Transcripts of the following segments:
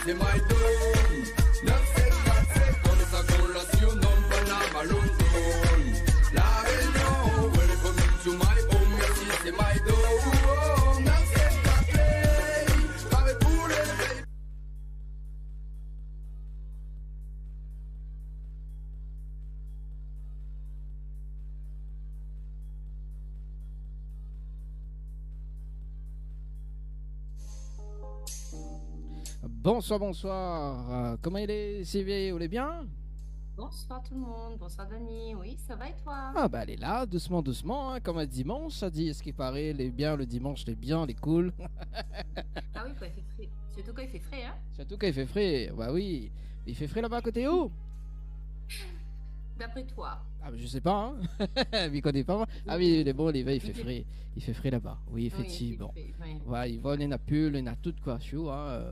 c'est my dome. 9747, comme ça qu'on la surnomme Panama London. La Réunion, welcome to my home, merci, c'est my dome. 9748, avec pour les pays. Bonsoir, bonsoir. Comment il est, Sylvie? Vous allez bien? Bonsoir tout le monde, bonsoir Dani, oui ça va et toi? Ah bah elle est là, doucement, doucement, hein, comme un dimanche, ça dit ce qui paraît, les bien, le dimanche, les bien, les cool. Ah oui, quand il fait frais, surtout quand il fait frais, hein? Surtout quand il fait frais, bah oui. Il fait frais là-bas à côté où? D'après toi? Ah bah je sais pas, hein. Il connaît pas moi. Ah oui, il est bon, l'hiver, il fait frais là-bas, oui, effectivement. Oui, il fait frais, oui. Ouais, il vole, il a pull, il a tout quoi, chou, hein.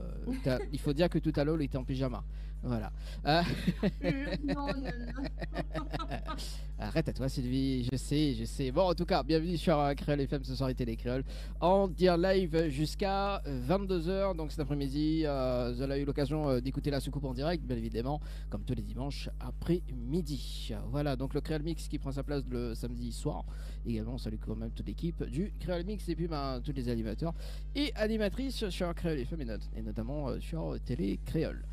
Il faut dire que tout à l'heure, il était en pyjama. Voilà. Non, non, non. Arrête à toi Sylvie, je sais. Bon en tout cas, bienvenue sur Créole FM, ce soir Télé Créole. En dire live jusqu'à 22h, donc cet après-midi, vous avez eu l'occasion d'écouter la soucoupe en direct, bien évidemment, comme tous les dimanches après-midi. Voilà, donc le Créole Mix qui prend sa place le samedi soir. Également, on salue quand même toute l'équipe du Créole Mix et puis tous les animateurs et animatrices sur Créole FM et notamment sur Télé Créole.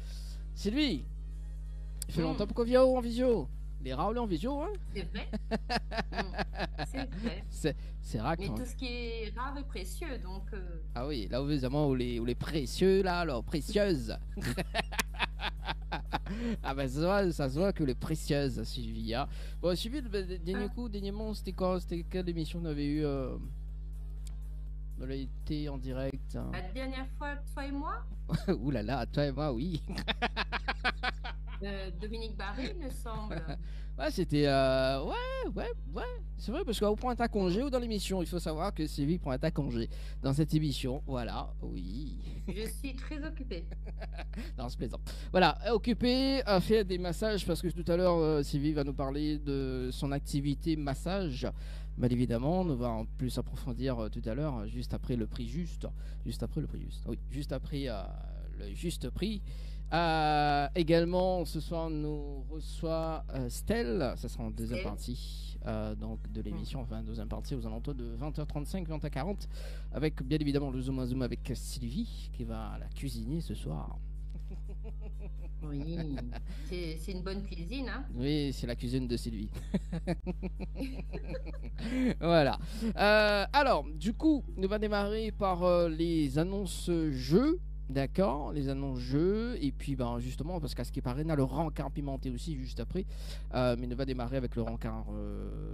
Sylvie, il fait longtemps qu'on vient en visio. Les Raoul en visio, hein? C'est vrai. C'est vrai. C'est rare. Mais tout ce qui est rare est précieux, donc... Ah oui, là évidemment, où les précieux, là, alors, précieuses. Ah bah ça se voit que les précieuses, Sylvie. Hein. Bon, Sylvie, dernièrement, c'était quoi? C'était quelle émission on avait eu on a été en direct. Hein. La dernière fois, toi et moi? Ouh là là, toi et moi, oui. Dominique Barré, il me semble. Ouais, c'était... Ouais. C'est vrai, parce qu'on prend un tas congé ou dans l'émission. Il faut savoir que Sylvie prend un tas congé dans cette émission. Voilà, oui. Je suis très occupée. Non, c'est plaisant. Voilà, occupée à faire des massages, parce que tout à l'heure, Sylvie va nous parler de son activité massage. Bien évidemment, on va en plus approfondir tout à l'heure, juste après le prix juste. Juste après le prix juste. Oui, juste après le juste prix. Également, ce soir, on nous reçoit Stell. Ça sera en deuxième partie donc de l'émission, enfin deuxième partie aux alentours de 20h35, 20h40, avec bien évidemment le Zoom à Zoom avec Sylvie qui va la cuisiner ce soir. Oui, c'est une bonne cuisine, hein? Oui, c'est la cuisine de Sylvie. Voilà. Alors, du coup, on va démarrer par les annonces jeux. D'accord, les annonces jeux, et puis justement, parce qu'à ce qui paraît, on a le rencard pimenté aussi juste après, mais on va démarrer avec le rencard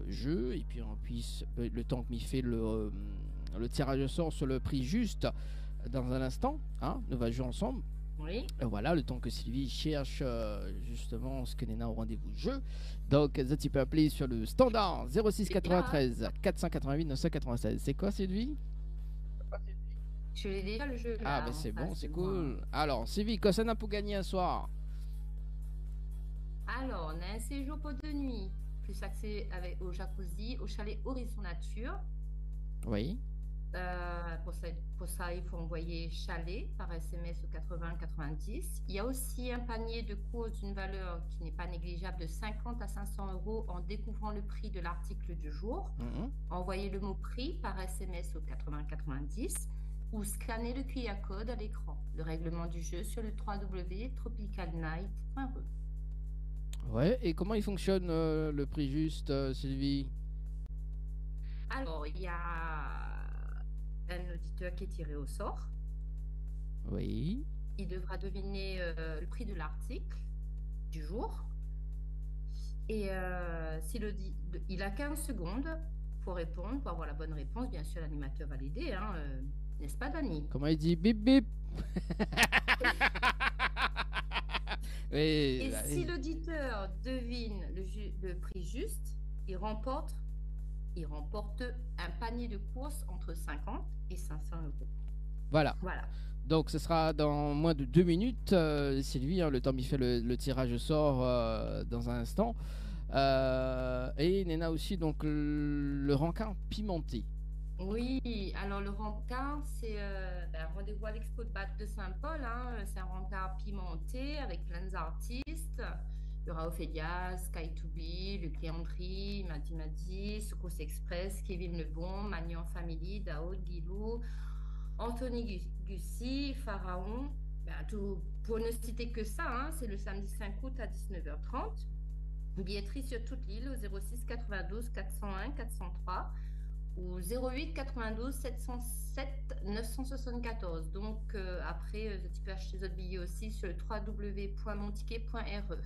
jeu, et puis on puisse, le temps que m'y fait le tirage au sort sur le prix juste dans un instant, hein, on va jouer ensemble. Oui. Voilà, le temps que Sylvie cherche justement ce que Néna au rendez-vous jeu. Donc, tu peux appeler sur le standard 06 93 488 996. C'est quoi, Sylvie? Je l'ai déjà le jeu là. Ah, ben c'est bon, c'est cool. Alors, Sylvie, qu'est-ce qu'on a pour gagner un soir? Alors, on a un séjour pour 2 nuits, plus accès au jacuzzi, au chalet Horizon Nature. Oui. Pour ça, il faut envoyer chalet par SMS au 80-90. Il y a aussi un panier de courses d'une valeur qui n'est pas négligeable de 50 à 500 euros en découvrant le prix de l'article du jour. Envoyez le mot prix par SMS au 80-90 ou scannez le QR code à l'écran. Le règlement du jeu sur le www.tropicalnight.re. Ouais, et comment il fonctionne le prix juste, Sylvie? Alors, il y a un auditeur qui est tiré au sort. Oui. Il devra deviner le prix de l'article du jour. Et il a 15 secondes pour répondre, pour avoir la bonne réponse. Bien sûr, l'animateur va l'aider, hein, n'est-ce pas, Dani? Comment il dit? Bip bip. Oui, et si l'auditeur devine le prix juste, il remporte un panier de courses entre 50 et 500 euros. Voilà. Donc ce sera dans moins de 2 minutes, Sylvie, hein, le temps il fait le tirage au sort dans un instant. Et Néna aussi, donc le rencard pimenté. Oui, alors le rencard, c'est rendez-vous à l'Expo de Batte de Saint-Paul, hein. C'est un rencard pimenté avec plein d'artistes. Il y aura Ophélia, Sky2B, Luc Léandri, Madi Madi, Secousse Express, Kevin Lebon, Magnan Family, Daoud, Guilou, Anthony Gussi, Pharaon. Pour ne citer que ça, hein, c'est le samedi 5 août à 19h30. Billetterie sur toute l'île au 06 92 401 403 ou 08 92 707 974. Donc après, tu peux acheter d'autres billets aussi sur le www.monticket.re.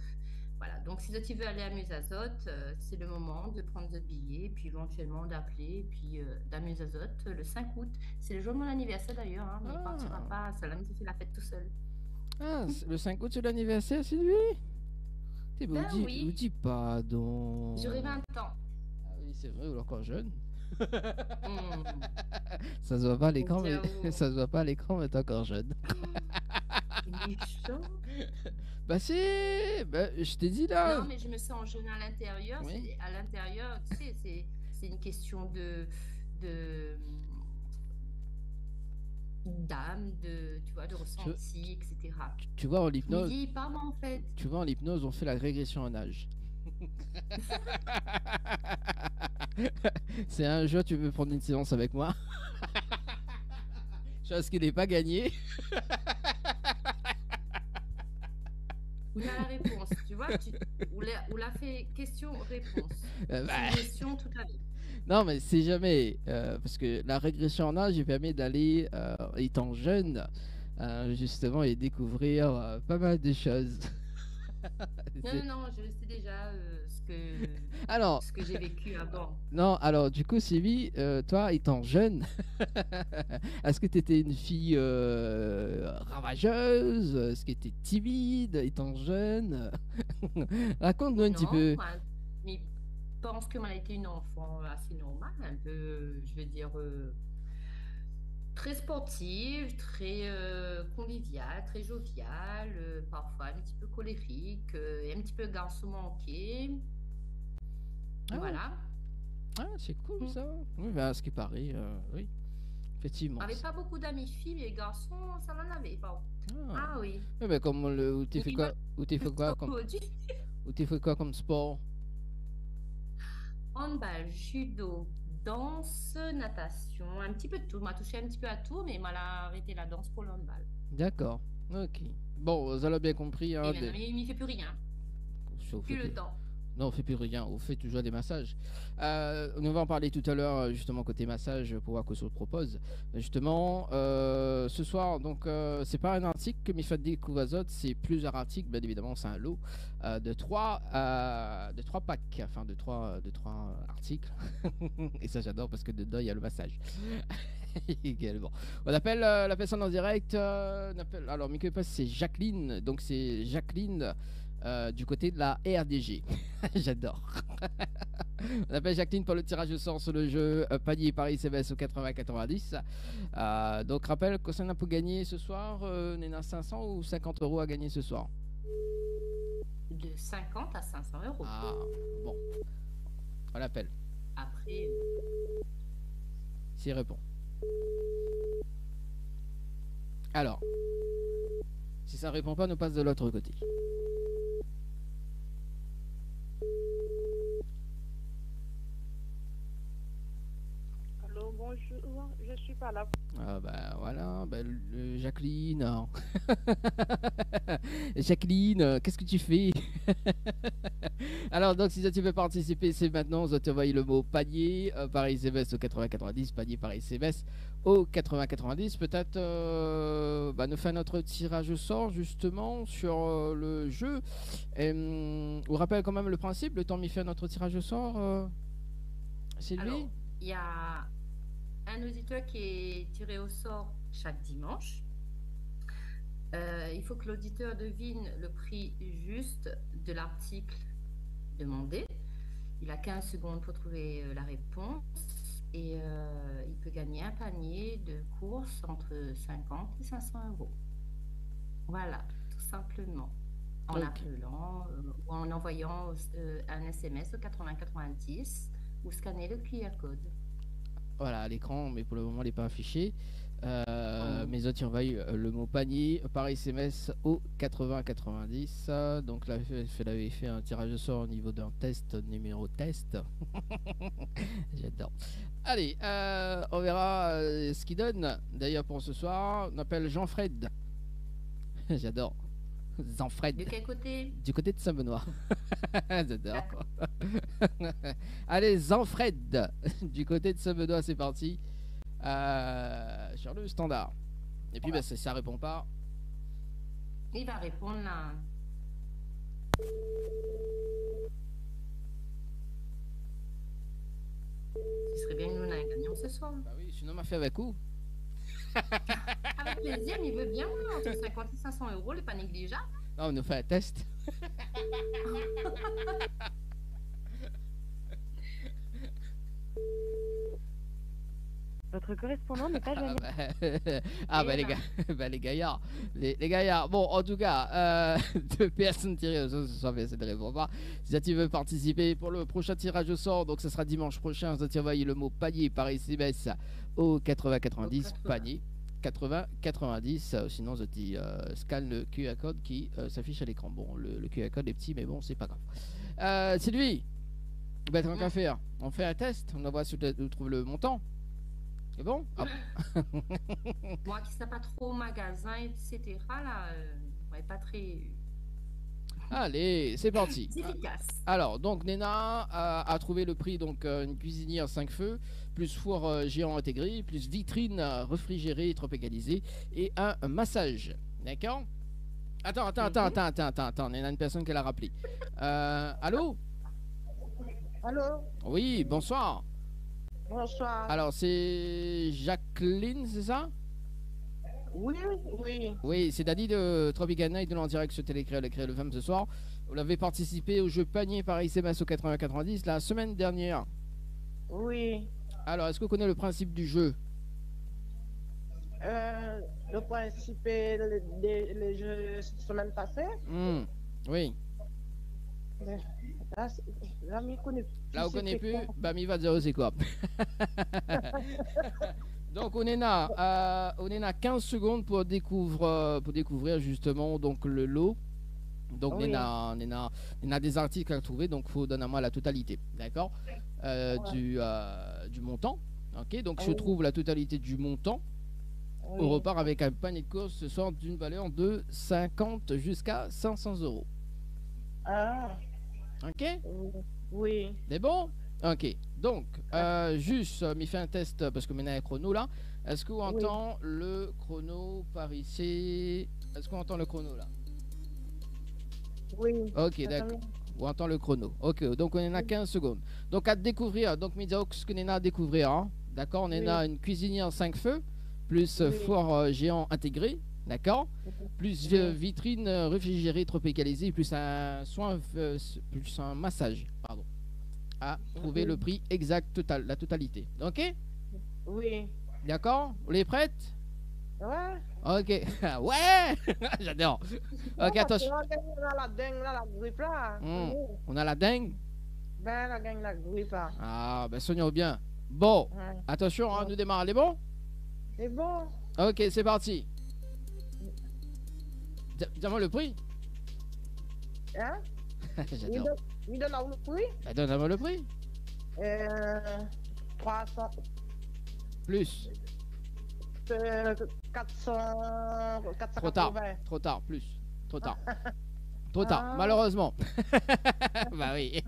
Voilà, donc si tu veux aller à Musazote, c'est le moment de prendre d'autres billets, puis éventuellement d'appeler, et puis d'Amusazote le 5 août. C'est le jour de mon anniversaire d'ailleurs, hein, mais il ne partira Ah, pas à Salam, il fait la fête tout seul. le 5 août, c'est l'anniversaire, Sylvie? Ben Vous oui, dis pas j'aurai donc. 20 ans. Ah oui, c'est vrai, vous êtes encore jeune. Hmm. Ça se voit pas à l'écran, mais Ciao. ça se voit pas à l'écran, mais t'es encore jeune. Il est chaud. Bah c'est, bah, je t'ai dit là. Non, mais je me sens jeune à l'intérieur. Oui. À l'intérieur, tu sais, c'est une question de d'âme, tu vois, de Tu, ressenti, etc. tu vois en Je me hypnose, dis, pas moi en fait. tu vois en hypnose, on fait la régression en âge. C'est un jour, tu veux prendre une séance avec moi. Chose qui n'est pas gagnée. Où il y a la réponse, tu vois, où l'a fait question-réponse. Bah, Suggestion tout à l'heure. non, mais c'est jamais. Parce que la régression en âge, il permet d'aller, étant jeune, justement, et découvrir pas mal de choses. Non, C'est- non, non, je sais déjà Alors, ce que j'ai vécu avant. non, alors du coup, Sylvie, toi, étant jeune, est-ce que tu étais une fille ravageuse? Est-ce que tu étais timide étant jeune? Raconte-nous un petit Non, peu. mais je pense que moi, elle était une enfant assez normale, un peu, je veux dire, très sportive, très conviviale, très joviale, parfois un petit peu colérique, et un petit peu garçon manqué. Ah, Voilà. ah, c'est cool Mm. ça. Oui, bah, à ce qui paraît, oui, effectivement. On n'avait pas beaucoup d'amis filles, mais garçons, ça n'en avait pas. Ah, Ah oui. ouais, bah, comme le, ou t'es fait Oui, moi, quoi, ou t'es je me fait quoi sens comme, maudite. ou t'es fait quoi comme sport? Handball, judo, danse, natation, un petit peu de tout. M'a touché un petit peu à tout, mais m'a arrêté la danse pour le handball. D'accord. Ok. Bon, vous avez bien compris, Et hein, maintenant, il m'y fait plus rien. on fait Plus le plus. temps. Non, on fait plus rien, on fait toujours des massages. On va en parler tout à l'heure, justement, côté massage, pour voir que ça le propose. Justement, ce soir, donc, c'est pas un article que Mifadi Kouvazot, c'est plusieurs articles, bien évidemment, c'est un lot de trois packs, enfin, de trois articles. Et ça, j'adore parce que dedans, il y a le massage. Également. On appelle la personne en direct. Alors, Miko Pass, c'est Jacqueline. Donc, c'est Jacqueline du côté de la RDG. J'adore. On appelle Jacqueline pour le tirage au sort sur le jeu panier Paris CBS au 80-90. Donc, rappelle que ça n'a pas gagné ce soir. On est à 500 ou 50 euros à gagner ce soir. De 50 à 500 euros. Ah, bon. On l'appelle. Après, S'il répond. Alors, si ça répond pas, nous passe de l'autre côté. Allô, bonjour, je suis pas là. Ah bah voilà, bah, Jacqueline. Jacqueline, qu'est-ce que tu fais? Alors donc si tu veux participer, c'est maintenant, vous envoyez le mot panier, Paris CBS au 80-90, panier Paris CBS au 80-90. Peut-être bah, nous faire notre tirage au sort justement sur le jeu. On vous rappelle quand même le principe, le temps de faire notre tirage au sort, Sylvie? alors, il y a un auditeur qui est tiré au sort chaque dimanche. Il faut que l'auditeur devine le prix juste de l'article demandé. Il a 15 secondes pour trouver la réponse et il peut gagner un panier de courses entre 50 et 500 euros. Voilà, tout simplement. En Ok. appelant ou en envoyant un SMS au 8090 ou scanner le QR code. Voilà, à l'écran, mais pour le moment, il n'est pas affiché. Mais autres, envoie le mot panier par SMS au 80-90. Donc là, elle avait fait un tirage de sort au niveau d'un test, numéro test. J'adore. Allez, on verra ce qu'il donne. D'ailleurs, pour ce soir, on appelle Jean-Fred. J'adore. Jean-Fred. De quel côté? Du côté de Saint-Benoît. J'adore. Allez, Jean-Fred. Du côté de Saint-Benoît, c'est parti. Sur le standard. Et puis, bah, ça répond pas. Il va répondre là. Ce serait bien que nous en gagnions ce soir. Bah oui, sinon, on m'a fait avec où? Avec plaisir, il veut bien, entre 50 et 500 euros, n'est pas négligeable. Non, on nous fait un test. Votre correspondant n'est pas joignable. Bah les gars, bah les gaillards, les gaillards. Bon, en tout cas, deux personnes tirées au sort ce soir, mais ça ne répond pas. Si tu veux participer pour le prochain tirage au sort, donc ça sera dimanche prochain. Vous envoyez le mot panier par SMS au 80-90 panier 80-90. Sinon, vous scanne le QR code qui s'affiche à l'écran. Bon, le QR code est petit, mais bon, c'est pas grave. Sylvie, bah, tant qu'à faire, on fait un test. On voit si on trouve le montant. C'est bon? Moi qui ne sais pas trop au magasin, etc., là, ouais, pas très Allez, c'est parti. efficace. Alors, donc Nena a trouvé le prix, donc une cuisinière 5 feux, plus four géant intégré, plus vitrine réfrigérée tropicalisée et un massage. D'accord? Attends, Nena, une personne qui l'a rappelé. Allô? Allô? Oui, bonsoir. Bonsoir. Alors, c'est Jacqueline, c'est ça? Oui. Oui, c'est Daddy de Tropicana et de l'en direct sur Télécréole, le femme ce soir. Vous l'avez participé au jeu panier par SMS au 80-90 la semaine dernière. Oui. Alors, est-ce que vous connaissez le principe du jeu? Le principe est les jeux semaine passée. Oui. Là, je connais. Là, vous ne connaissez plus? Bah, mi va dire c'est quoi? Donc, on est à 15 secondes pour découvrir justement donc, le lot. Donc, Oui. on a des articles à trouver, donc il faut donner à moi la totalité, d'accord? Du montant. Ok, donc je Oui. trouve la totalité du montant. Oui. On repart avec un panier de course ce soir d'une valeur de 50 jusqu'à 500 euros. Ah, Ok? oui. C'est bon? Ok. Donc, juste, m'y fait un test parce que maintenant il y a un chrono là. Est-ce qu'on entend le chrono par ici? Est-ce qu'on entend le chrono là? Oui. Ok, d'accord. On entend le chrono. Ok, donc on en a 15 secondes. Donc à découvrir, donc Midiox, ce qu'on en a à découvrir, hein. D'accord? On en a une cuisinière 5 feux, plus four géant intégré, d'accord? Plus vitrine réfrigérée tropicalisée, plus un plus un massage, pardon. À trouver le prix exact total, la totalité. Ok? Oui. D'accord? Vous êtes prête? Ouais. Ok. Ouais! J'adore. Ok, attention. On a la dingue, là, la grippe là. On a la dingue. Ben, la gang, la grippe là. Ah, ben soignons bien. Bon, Ouais. attention, hein, nous démarrons. Les bons? C'est bon. Ok, c'est parti. Dis-moi le prix. Hein? J'adore. Il donne le prix. Bah, donne-moi le prix. 300. Plus. 400. Trop tard. 480. Trop tard. Plus. Trop tard. Trop tard, malheureusement. Bah oui.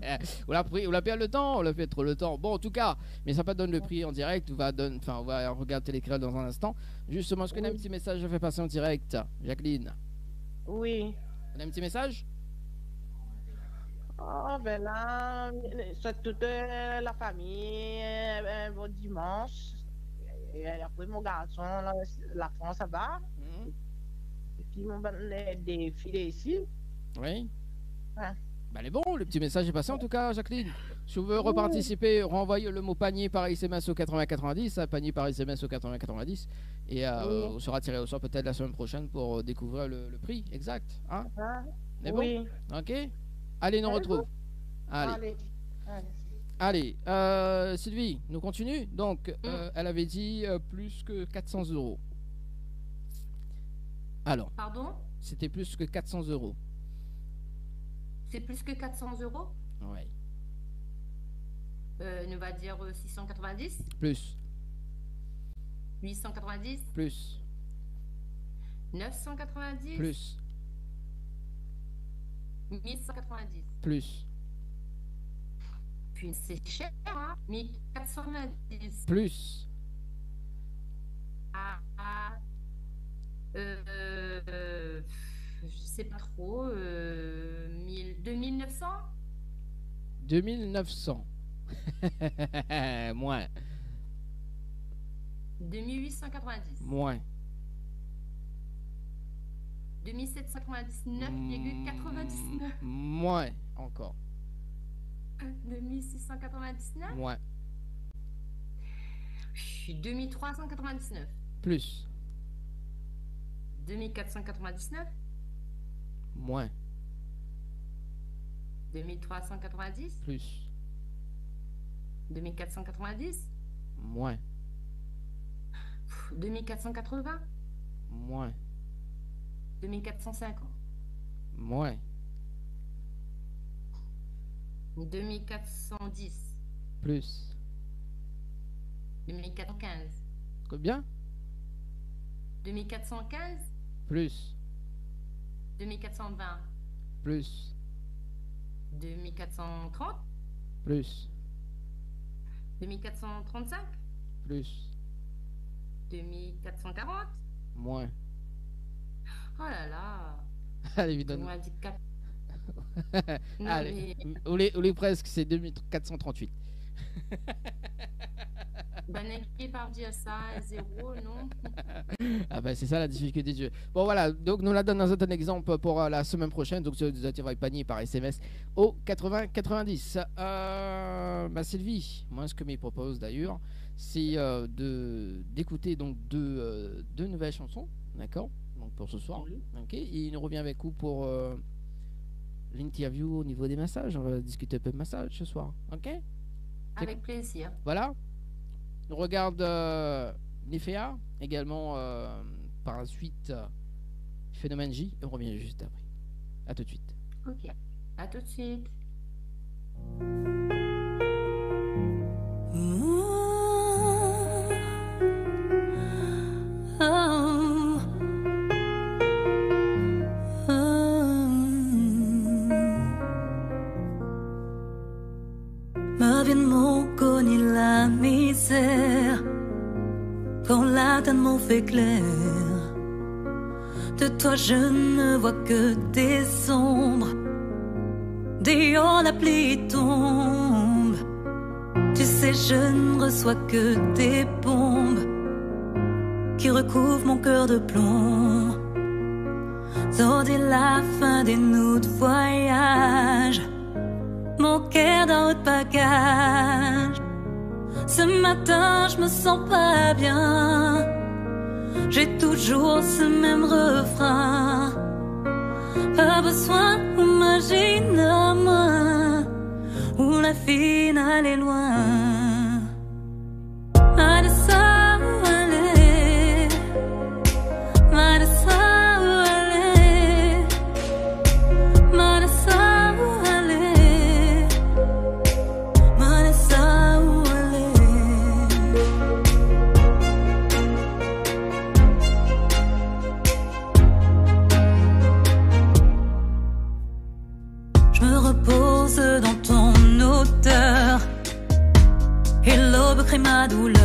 On l'a perdu le temps, on l'a fait trop le temps. Bon, en tout cas, mais ça pas donne le prix en direct. On va regarder l'écran dans un instant. Justement, est-ce qu'on a un petit message à faire passer en direct, Jacqueline? Oui. On a un petit message? Oh, ben là, c'est toute la famille, un bon dimanche. Et après, mon garçon, la France, ça va. Et puis, mon des filles ici. Oui. Ouais. Bah, elle est bon, le petit message est passé en tout cas, Jacqueline. Si vous voulez reparticiper, renvoyez le mot panier par SMS au 80-90, panier par SMS au 80-90, et on sera tiré au sort peut-être la semaine prochaine pour découvrir le prix exact. Hein? Ah, C'est oui. bon? Ok. Allez, nous retrouve. Allez. Allez, Sylvie, nous continue. Donc, elle avait dit plus que 400 euros. Alors, Pardon? c'était plus que 400 euros. C'est plus que 400 euros? Ouais. On va dire 690, Plus, 890, plus, 990, plus, 1190. plus, Puis c'est cher, hein? 1490. plus, Je sais pas trop. 2900? 2900. Moins, 2890. moins. 2799,99. Moins encore. 2699. Moins, 2399. plus, 2499. moins, 2390. plus, 2490. moins, 2480. moins, 2450. moins, 2410. plus. 2415. Combien? 2415. Plus, 2420. plus, 2430. plus, 2435. plus, 2440. moins. Oh là là. Allez, On évidemment. m'a dit 4. Non, Allez, mais on est presque, c'est 2438. Banaki par dire ça, 0, non? Ah bah c'est ça la difficulté du jeu. Bon voilà, donc nous la donne un autre exemple pour la semaine prochaine. Donc vous attirez panier par SMS au 80-90. Bah Sylvie, moi ce que me propose d'ailleurs, c'est d'écouter donc deux nouvelles chansons, d'accord? Donc pour ce soir, Oui. ok. Et il nous revient avec vous pour l'interview au niveau des massages. On va discuter un peu de massage ce soir, ok? Avec plaisir. Voilà. On regarde Nifea, également par la suite Phénomène J, et on revient juste après. A tout de suite. Ok. À tout de suite. Ma vie ne m'en connaît la misère quand la teinte m'en fait clair. De toi je ne vois que des ombres. Dehors la pluie tombe. Tu sais je ne reçois que des bombes qui recouvrent mon cœur de plomb. Dès la fin des nous de voyage, mon cœur dans haut de bagage. Ce matin je me sens pas bien. J'ai toujours ce même refrain. Pas besoin d'imaginer à moi où la finale est loin. Mal ça où aller, mal ça où aller, mal ça où aller, mal ça où aller. Je me repose dans ton odeur et l'aube crée ma douleur.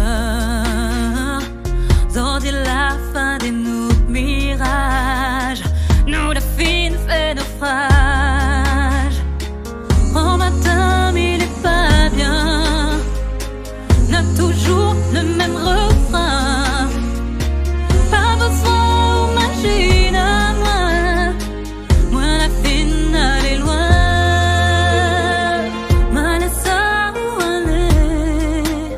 Dès la fin des nous de mirage, nous la fine fait naufrage. En matin mais il est pas bien, n'a toujours le même refrain. Pas besoin d'imaginer à moi, moi la finale est loin. Mal ça où aller,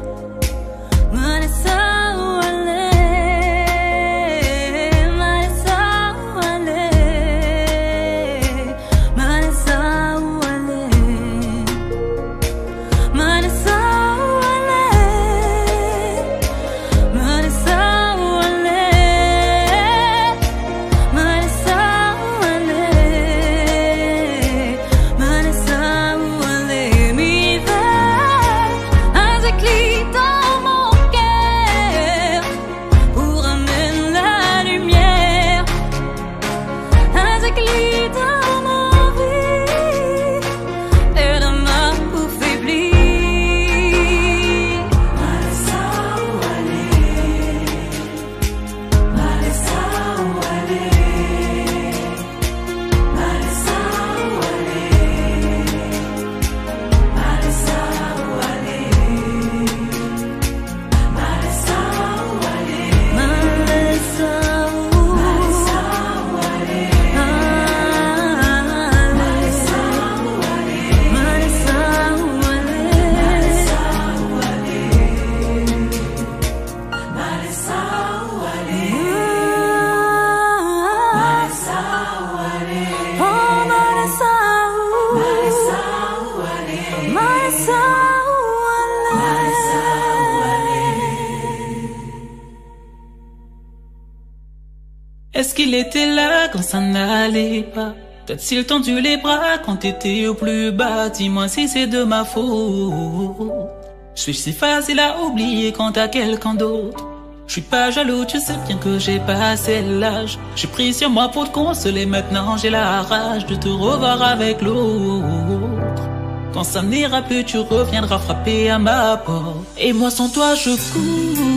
est-ce qu'il était là quand ça n'allait pas? T'a-t-il tendu les bras quand t'étais au plus bas? Dis-moi si c'est de ma faute. Je suis si facile à oublier quand t'as quelqu'un d'autre. Je suis pas jaloux, tu sais bien que j'ai passé l'âge. J'ai pris sur moi pour te consoler, maintenant j'ai la rage de te revoir avec l'autre. Quand ça n'ira plus, tu reviendras frapper à ma porte. Et moi sans toi je coule.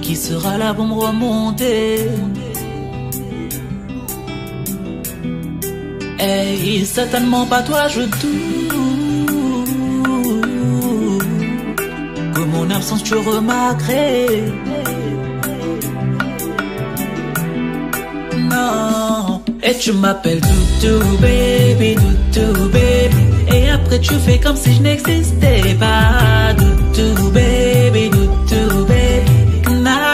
Qui sera là pour me remonter? Hey, certainement pas toi je doute. Que mon absence tu remarquerais. Non. Et tu m'appelles Toutou baby, Toutou baby. Et après tu fais comme si je n'existais pas. Toutou baby, Toutou baby.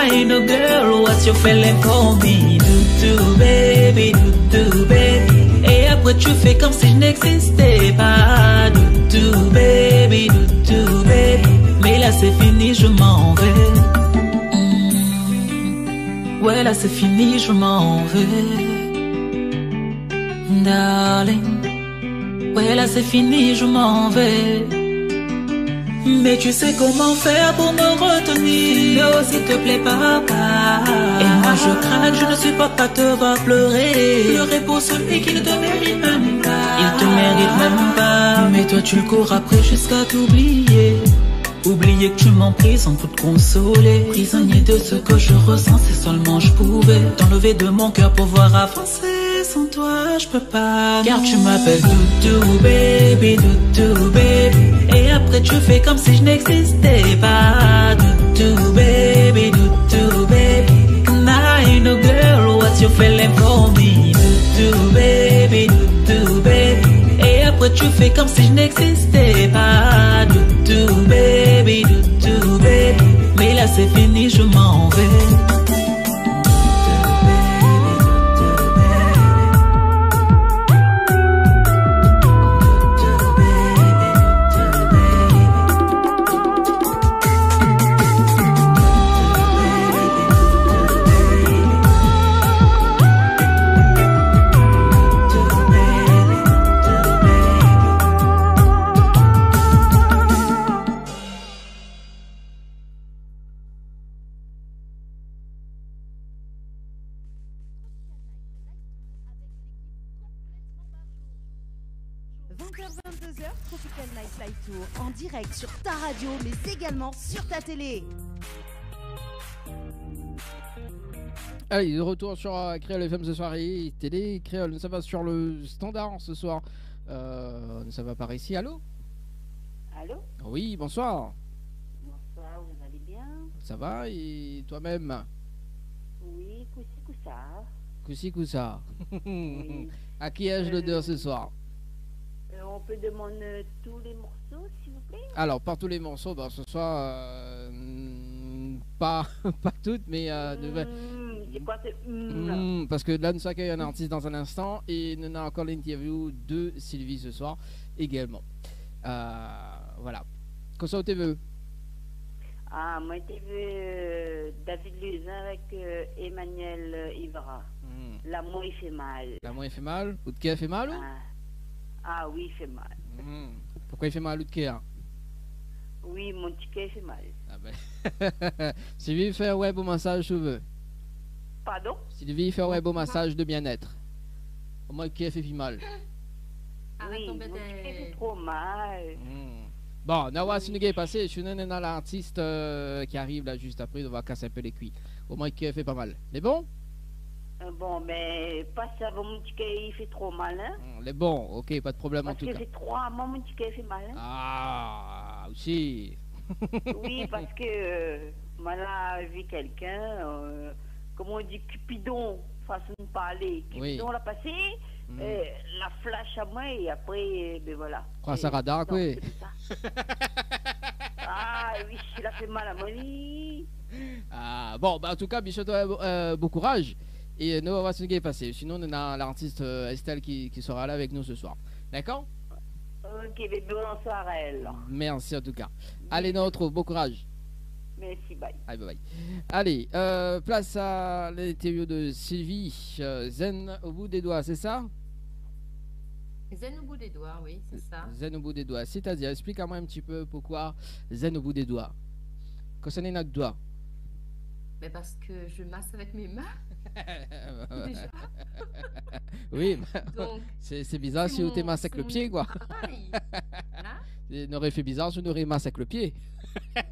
I know girl, what's your feeling for me? Toutou baby, Toutou baby. Et après tu fais comme si je n'existais pas. Toutou baby, Toutou baby. Mais là c'est fini, je m'en vais. Ouais là c'est fini, je m'en vais. Darling, ouais là c'est fini, je m'en vais. Mais tu sais comment faire pour me retenir. Oh s'il te plaît papa. Et moi je crains, je ne supporte pas te voir pleurer. Pleurer pour celui qui ne te mérite même pas. Il te mérite même pas. Mais toi tu le cours après jusqu'à t'oublier. Oublier que tu m'emprisonnes pour te consoler. Prisonnier de ce que je ressens, si seulement je pouvais t'enlever de mon cœur pour pouvoir avancer. Sans toi je peux pas. Car tu m'appelles Toutou baby, Toutou baby. Et après tu fais comme si je n'existais pas. Toutou baby, Toutou baby. I know girl, what's your feeling for me? Toutou baby, Toutou baby. Et après tu fais comme si je n'existais pas. Toutou baby, Toutou baby. Mais là c'est fini, je m'en vais. Tropical Nightlife Tour en direct sur ta radio mais également sur ta télé. Allez, de retour sur Créole FM ce soir et télé Créole. Ça va sur le standard ce soir. Ça va par ici. Allô? Allô? Oui, bonsoir. Bonsoir, vous allez bien? Ça va et toi-même? Oui, coussi coussa. Coussi coussa. Oui. À qui ai-je l'honneur ce soir? On peut demander tous les morceaux, s'il vous plaît? Alors, par tous les morceaux, ben, ce soir, pas toutes, mais... c'est quoi ce... parce que là, nous accueillons un artiste dans un instant et nous avons encore l'interview de Sylvie ce soir également. Voilà. Qu'est-ce que tu veux? Ah, moi, je veux David Luzin avec Emmanuel Ivra. L'amour, il fait mal. L'amour, il fait mal? Ou de qui a fait mal? Ah oui, il fait mal. Pourquoi il fait mal ou de qui? Oui, mon ticket fait mal. Ah ben. Sylvie fait un web au massage cheveux. Pardon? Sylvie fait un web au massage de bien-être. Au moins qui a fait mal. Oui, mon ticket fait trop mal. Bon, Nawa, si nous est passé, je suis dans l'artiste qui arrive là juste après, on va casser un peu les cuits. Au moins qui a fait pas mal. Mais bon? Bon, mais pas ça, mon ticket il fait trop mal, hein? Les bons, ok, pas de problème parce en tout cas. Parce que c'est 3 mois, mon ticket fait mal, hein? Ah, aussi. Oui, parce que moi là, j'ai vu quelqu'un, comment on dit, Cupidon, façon de parler. Cupidon l'a passé, la flash à moi, et après, ben voilà. Quoi, ça radar, quoi? Ah oui, il a fait mal à moi. Ah, bon, bah en tout cas, Bichot, bon courage. Et nous, on va se passer. Sinon, on a l'artiste Estelle qui sera là avec nous ce soir. D'accord? Ok, bonsoir à elle. Merci en tout cas. Allez, notre bon courage. Merci, bye. Allez, bye bye. Allez, place à l'interview de Sylvie. Zen au bout des doigts, c'est ça? Zen au bout des doigts, oui, c'est ça. Zen au bout des doigts. C'est-à-dire, explique-moi un petit peu pourquoi zen au bout des doigts. Concernant notre doigt. Mais parce que je masse avec mes mains. Déjà. Oui, donc c'est bizarre si tu masses avec le pied, quoi. Hein? Il aurait fait bizarre si on aurait massé avec le pied. Ah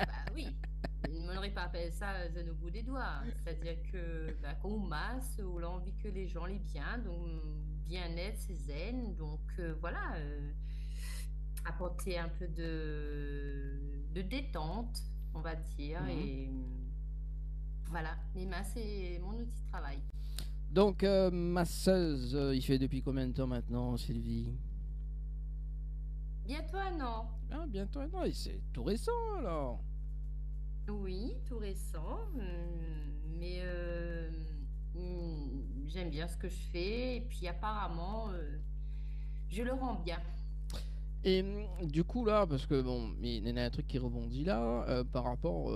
bah oui, on n'aurait pas appelé ça zen au bout des doigts. C'est-à-dire que quand on masse, on a envie que les gens les bien, donc bien-être, c'est zen. Donc voilà, apporter un peu de détente, on va dire. Et voilà, les mains, c'est mon outil de travail. Donc, masseuse, il fait depuis combien de temps maintenant, Sylvie? Bientôt 1 an. Ah, bientôt 1 an, et c'est tout récent alors. Oui, tout récent, mais j'aime bien ce que je fais, et puis apparemment, je le rends bien. Et du coup là, parce que bon, il y en a un truc qui rebondit là, par rapport,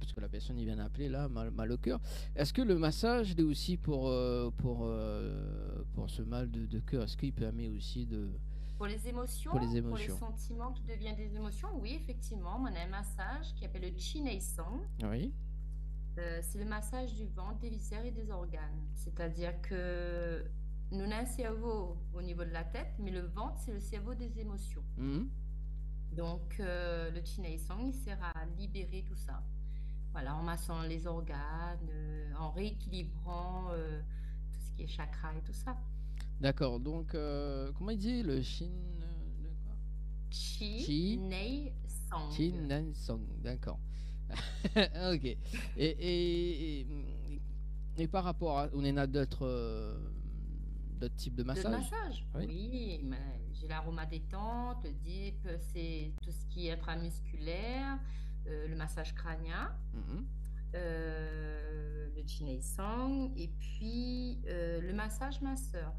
parce que la personne il vient d'appeler là, mal au cœur. Est-ce que le massage il est aussi pour ce mal de cœur? Est-ce qu'il permet aussi de... Pour les émotions, pour les sentiments qui deviennent des émotions, oui, effectivement, on a un massage qui s'appelle le Chi-Nei-Song. Oui. C'est le massage du ventre, des viscères et des organes. C'est-à-dire que nous avons un cerveau au niveau de la tête, mais le ventre, c'est le cerveau des émotions. Donc, le Chi-Nei-Song, il sert à libérer tout ça. Voilà, en massant les organes, en rééquilibrant tout ce qui est chakra et tout ça. D'accord, donc, comment il dit le Chi-Nei-Song, d'accord. Ok. Et par rapport à... On en a d'autres types de massages? Oui, j'ai l'aroma détente, le dip, c'est tout ce qui est intramusculaire, le massage crânien, le Chi-Nei-Song, et puis le massage masseur.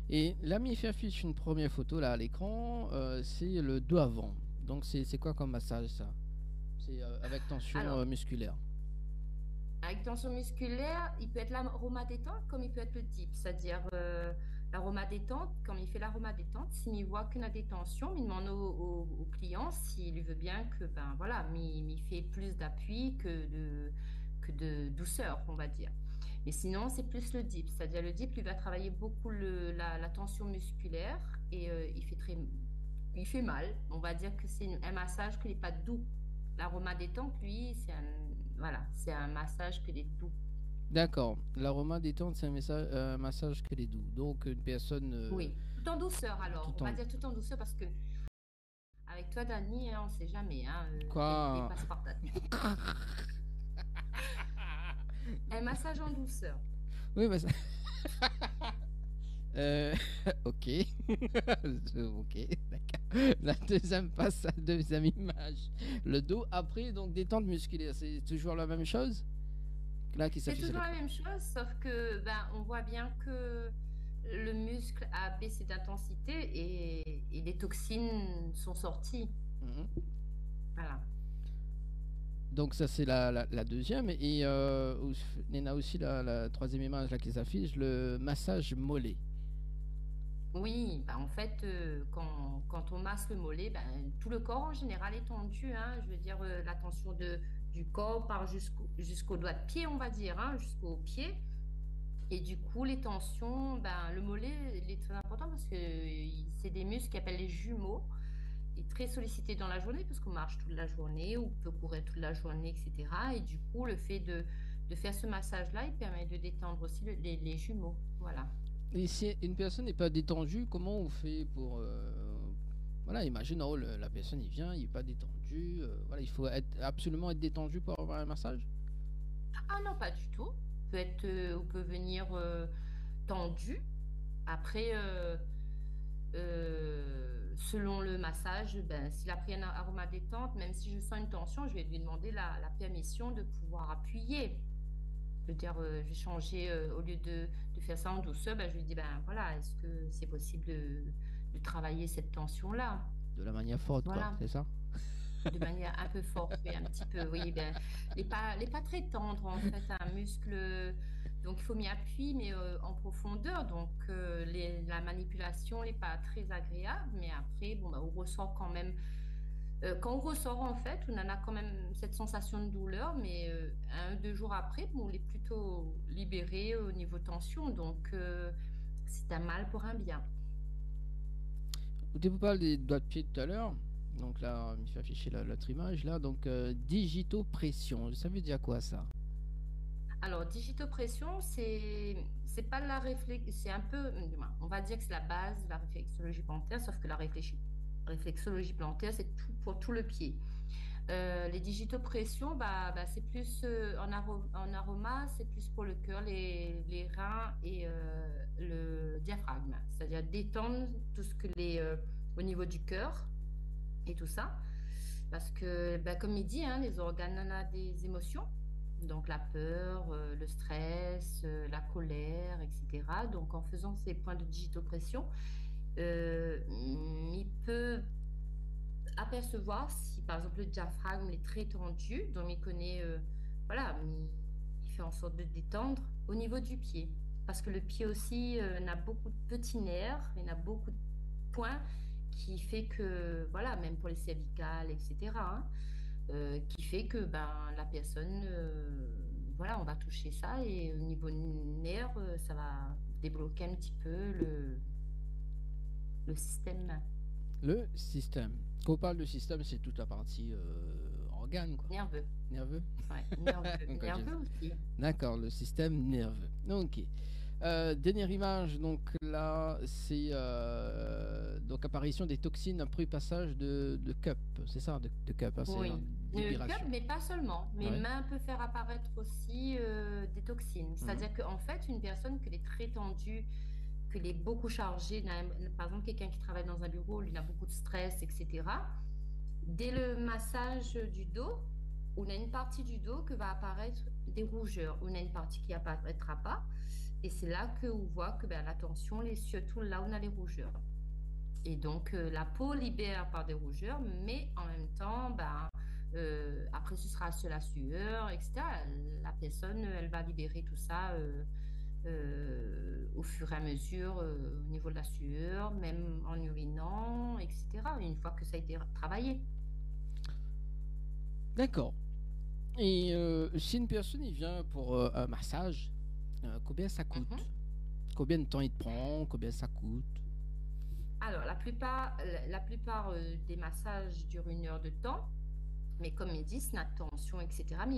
Et là, il fait affiche une première photo là à l'écran, c'est le dos avant. Donc c'est quoi comme massage ça? C'est avec tension musculaire. Avec tension musculaire, il peut être l'aroma détente comme il peut être le dip. C'est-à-dire l'aroma détente, comme il fait l'aroma détente, s'il voit qu'il a des tensions, il demande au client s'il veut bien que, voilà, il fait plus d'appui que de douceur, on va dire. Et sinon, c'est plus le dip. C'est-à-dire le dip, lui va travailler beaucoup la tension musculaire et il fait mal. On va dire que c'est un massage qui n'est pas doux. L'aroma détente, lui, c'est un massage qui est doux. D'accord. L'aroma détente, c'est un massage qui est doux. Donc, une personne... Oui, tout en douceur alors. On va dire tout en douceur parce que avec toi, Dani, on ne sait jamais. Quoi? Passe par ta tête. Un massage en douceur. Oui, mais ça... ok. Ok, d'accord. La deuxième image. Le dos après, donc détente musculaire. C'est toujours la même chose? Là, c'est toujours la même chose, sauf que on voit bien que le muscle a baissé d'intensité et les toxines sont sorties. Voilà. Donc ça c'est la deuxième, et il y en a aussi la troisième image là qui s'affiche, le massage mollet. Oui, en fait, quand on masse le mollet, tout le corps en général est tendu. Je veux dire, la tension du corps part jusqu'au doigt de pied, on va dire, jusqu'au pied. Et du coup, les tensions, le mollet, il est très important parce que c'est des muscles qui appellent les jumeaux. Il est très sollicité dans la journée parce qu'on marche toute la journée ou peut courir toute la journée, etc. Et du coup, le fait de faire ce massage-là, il permet de détendre aussi les jumeaux. Voilà. Et si une personne n'est pas détendue, comment on fait pour... Voilà, imagine, la personne, il vient, il n'est pas détendu. Voilà, il faut absolument être détendu pour avoir un massage? Ah non, pas du tout. On peut venir tendu. Après, selon le massage, s'il a pris un aroma détente, même si je sens une tension, je vais lui demander la permission de pouvoir appuyer. Je veux dire, je vais changer, au lieu de faire ça en douceur, je lui dis, voilà, est-ce que c'est possible de travailler cette tension-là? De la manière forte, voilà. Quoi, c'est ça? de manière un peu forte, oui, un petit peu, oui, ben, les pas très tendres, en fait, un muscle, donc il faut m'y appuyer, mais en profondeur, donc la manipulation n'est pas très agréable, mais après, bon, ben, on ressent quand même, quand on ressort, en fait, on en a quand même cette sensation de douleur, mais 1 ou 2 jours après, bon, on est plutôt libéré au niveau tension, donc c'est un mal pour un bien. Vous parlez des doigts de pied tout à l'heure. Donc là, il me fait afficher l'autre image là. Donc digitopression, ça veut dire quoi ça? Alors, digitopression, c'est pas la réflexion, c'est un peu, on va dire que c'est la base de la réflexologie plantaire, sauf que la réflexologie plantaire, c'est tout pour tout le pied. Les digitopressions, c'est plus en aroma, c'est plus pour le cœur, les reins et le diaphragme, c'est-à-dire détendre tout ce que au niveau du cœur et tout ça. Parce que, comme il dit, hein, les organes en ont des émotions, donc la peur, le stress, la colère, etc. Donc en faisant ces points de digitopression, il peut apercevoir si par exemple le diaphragme est très tendu, donc il connaît, voilà, il fait en sorte de détendre au niveau du pied. Parce que le pied aussi a beaucoup de petits nerfs, il a beaucoup de points qui fait que, voilà, même pour les cervicales, etc., hein, qui fait que la personne, voilà, on va toucher ça et au niveau nerf, ça va débloquer un petit peu le système. Le système. Quand on parle de système, c'est toute la partie organe, quoi. Nerveux. Nerveux? Ouais, nerveux aussi. D'accord, le système nerveux. Ok. Dernière image, donc là, c'est donc apparition des toxines après passage de cup, c'est ça, de cup, hein, oui. Libération. Cup, mais pas seulement. Mes mains peuvent faire apparaître aussi des toxines. C'est-à-dire qu'en fait, une personne qui est très tendue, qu'il est beaucoup chargé, par exemple quelqu'un qui travaille dans un bureau, il a beaucoup de stress, etc. Dès le massage du dos, on a une partie du dos que va apparaître des rougeurs, on a une partie qui apparaîtra pas, et c'est là qu'on voit que la tension est surtout là où on a les rougeurs. Et donc la peau libère par des rougeurs, mais en même temps, après ce sera sur la sueur, etc. La personne, elle va libérer tout ça au fur et à mesure au niveau de la sueur, même en urinant, etc. Une fois que ça a été travaillé. D'accord. Et si une personne il vient pour un massage, combien ça coûte? Combien de temps il te prend? Combien ça coûte? Alors, la plupart des massages durent 1 heure de temps, mais comme ils disent, la tension, etc., mais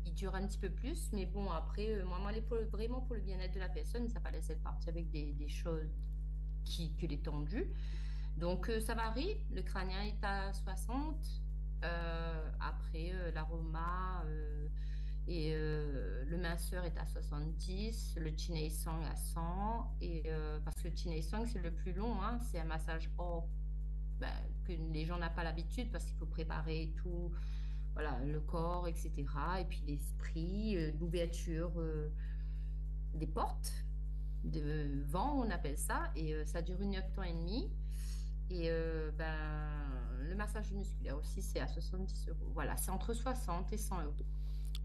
il dure un petit peu plus, mais bon, après, moi, vraiment pour le bien-être de la personne, ça va pas laisser partir avec des choses qui les tendues. Donc, ça varie. Le crânien est à 60. Après, l'aroma et le minceur est à 70. Le Chinei Song à 100. Et, parce que le Chinei Song, c'est le plus long. Hein, c'est un massage que les gens n'ont pas l'habitude parce qu'il faut préparer tout. Voilà, le corps, etc. Et puis l'esprit, l'ouverture des portes de vent, on appelle ça. Et ça dure 1 heure de temps et demi. Et le massage musculaire aussi, c'est à 70 euros. Voilà, c'est entre 60 et 100 euros.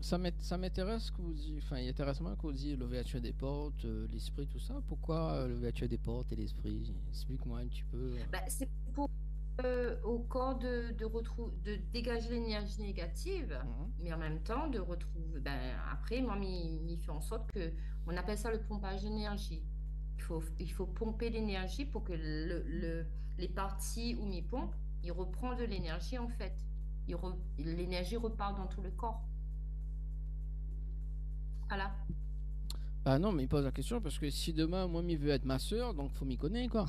Ça m'intéresse que vous dites, enfin, il est intéressant que vous dites l'ouverture des portes, l'esprit, tout ça. Pourquoi l'ouverture des portes et l'esprit? Explique-moi un petit peu. C'est pour au corps de dégager l'énergie négative, mais en même temps de retrouver. Après, moi, il fait en sorte que on appelle ça le pompage d'énergie. Il faut pomper l'énergie pour que les parties où il pompe, il reprend de l'énergie en fait. L'énergie repart dans tout le corps. Voilà. Ah non, mais il pose la question parce que si demain, moi, il veut être ma soeur, donc faut m'y connaître, quoi.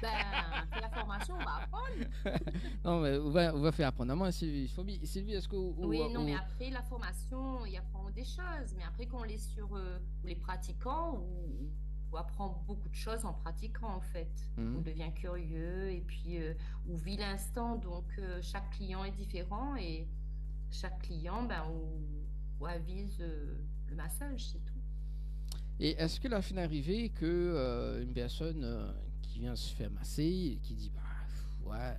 La formation, on va apprendre. Non, mais on va faire apprendre à moi, Sylvie. Sylvie, est-ce que... mais après la formation, il apprend des choses. Mais après, quand on est sur les pratiquants, on apprend beaucoup de choses en pratiquant, en fait. On devient curieux et puis on vit l'instant. Donc, chaque client est différent et chaque client, on avise le massage, c'est tout. Et est-ce que la fin arrivée que une personne qui vient se faire masser et qui dit ouais,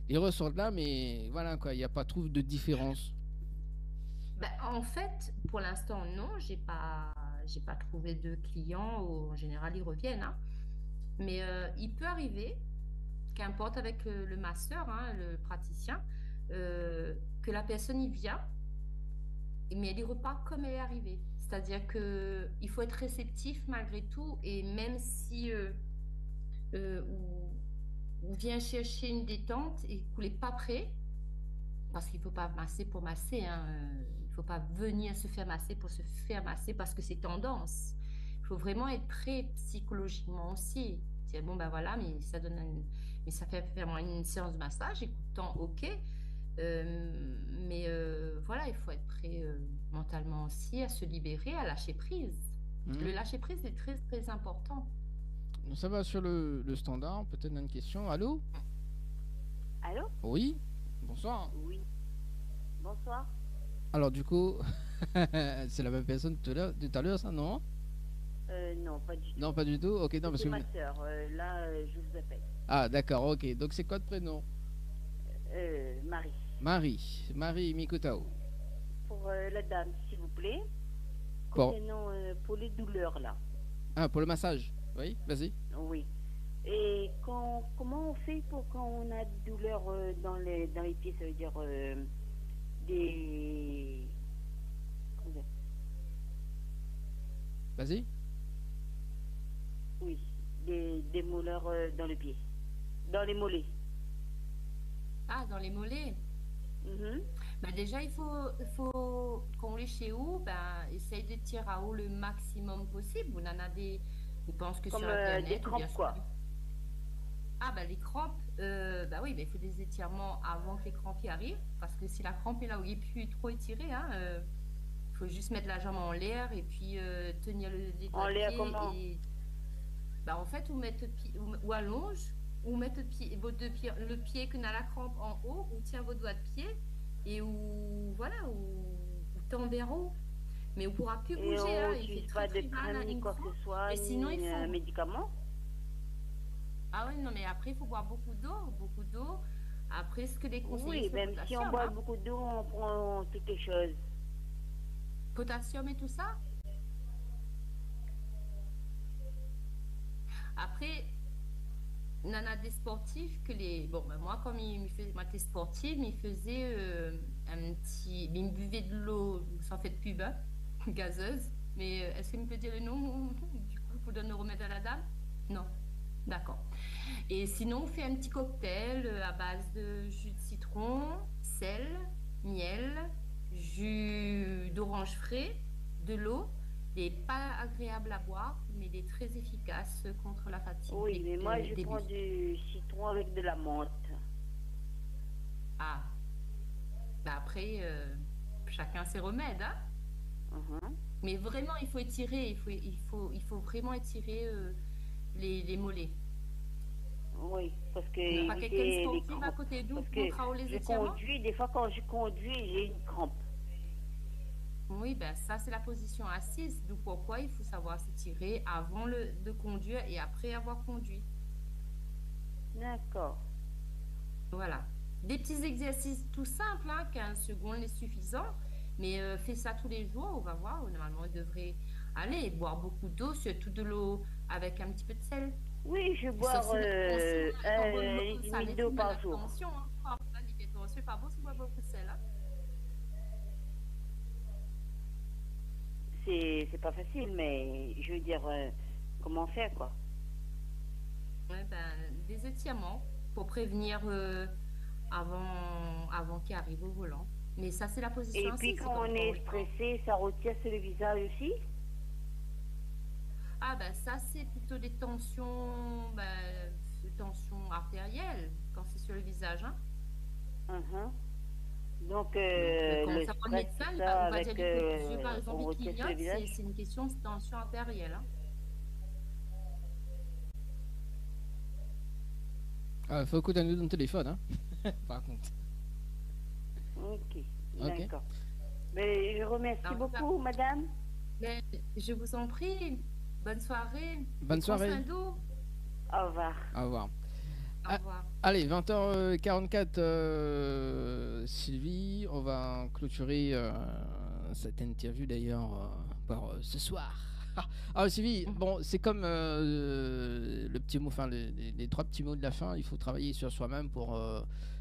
ils ressortent là, mais voilà quoi, il n'y a pas trop de différence. Ben, en fait, pour l'instant, non, j'ai pas trouvé de clients. En général, ils reviennent, hein. Mais il peut arriver, qu'importe avec le masseur, hein, le praticien, que la personne y vient, mais elle y repart comme elle est arrivée. C'est-à-dire que il faut être réceptif malgré tout, et même si on vient chercher une détente et que vous n'êtes pas prêt, parce qu'il ne faut pas masser pour masser, hein, il ne faut pas venir se faire masser pour se faire masser parce que c'est tendance. Il faut vraiment être prêt psychologiquement aussi. Dire, bon, ben voilà, mais ça donne mais ça fait vraiment une séance de massage, écoutant, ok. Mais voilà, il faut être prêt mentalement aussi à se libérer, à lâcher prise. Le lâcher prise est très, très important. Ça va sur le standard, peut-être une question. Allô? Allô? Oui? Bonsoir. Oui. Bonsoir. Alors du coup, c'est la même personne tout à l'heure, ça, non? Non, pas du tout. Non, pas du tout? Ok, non, parce C'est que... ma sœur, là, je vous appelle. Ah, d'accord, ok. Donc c'est quoi le prénom? Marie. Marie Mikotao. Pour la dame, s'il vous plaît. Bon. Concernant pour les douleurs, là. Ah, pour le massage? Oui, vas-y. Oui. Et comment on fait pour quand on a des douleurs dans les pieds, ça veut dire des... Vas-y. Oui, des molleurs dans le pied. Dans les mollets. Ah, dans les mollets. Ben déjà, il faut quand on est chez vous, ben, essaye de tirer à haut le maximum possible. On en a des... Je pense que comme sur Internet, des crampes, quoi. Ah, ben les crampes, ben oui, ben, il faut des étirements avant que les crampes y arrivent. Parce que si la crampe est là où il n'est plus trop étiré, hein, faut juste mettre la jambe en l'air et puis tenir les doigts en l'air comment? Ben, en fait, ou mettre ou allonge, ou mettre vos deux pieds, le pied qu'on a la crampe en haut, ou tient vos doigts de pied, et ou voilà, ou tend vers haut. Mais on ne pourra plus bouger. Et on il n'utilise fait pas très, de très mal, crème ni quoi que ce soit, et sinon, ni il faut... médicaments? Ah oui, non, mais après, il faut boire beaucoup d'eau, beaucoup d'eau. Après, ce que les conseillers... Oui, même si on boit beaucoup d'eau, on prend toutes les choses. Potassium et tout ça. Après, on en a des sportifs que les... Bon, ben moi, comme il me faisait... Moi, j'étais sportive, il faisait un petit... Il me buvait de l'eau, sans fait de pub, hein, gazeuse. Mais est-ce qu'il me peut dire le nom, du coup, pour donner le remède à la dame? Non. D'accord. Et sinon, on fait un petit cocktail à base de jus de citron, sel, miel, jus d'orange frais, de l'eau. Il n'est pas agréable à boire, mais il est très efficace contre la fatigue. Oui, mais moi, je prends du citron avec de la menthe. Ah. Ben après, chacun ses remèdes, hein. Mais vraiment, il faut étirer, il faut vraiment étirer les mollets. Oui, parce que il n'y a pas quelqu'un de sportif à côté de nous qui montrera les étirements. Des fois quand je conduis, j'ai une crampe. Oui, ben ça c'est la position assise, d'où pourquoi il faut savoir s'étirer avant de conduire et après avoir conduit. D'accord. Voilà. Des petits exercices tout simples, hein, 15 secondes est suffisant, mais fais ça tous les jours, on va voir, normalement on devrait aller boire beaucoup d'eau, surtout de l'eau avec un petit peu de sel. Oui, je bois un litre d'eau par jour. L'hypertension, hein. L'hypertension, pas bon si on boit beaucoup de sel. Hein. C'est pas facile, mais je veux dire, comment faire, quoi? Ouais, ben, des étirements pour prévenir avant qu'il arrive au volant. Mais ça, c'est la position. Et puis quand on est stressé, ça retire sur le visage aussi? Ah ben ça, c'est plutôt des tensions, tensions artérielles quand c'est sur le visage. Hein. Donc, quand le ça va stress, médecin, ça, il va avec, dire que les yeux, par exemple, on ils retire sur le clignotent, visage? c'est une question de tension artérielle. Hein. Ah, faut écouter un téléphone, hein. Par contre. Ok, d'accord. Mais je remercie beaucoup, madame. Mais je vous en prie. Bonne soirée. Bonne soirée. Au revoir. Au revoir. Au revoir. Allez, 20h44, Sylvie, on va clôturer cette interview d'ailleurs par ce soir. Alors Sylvie, bon, c'est comme le petit mot, enfin les trois petits mots de la fin, il faut travailler sur soi-même pour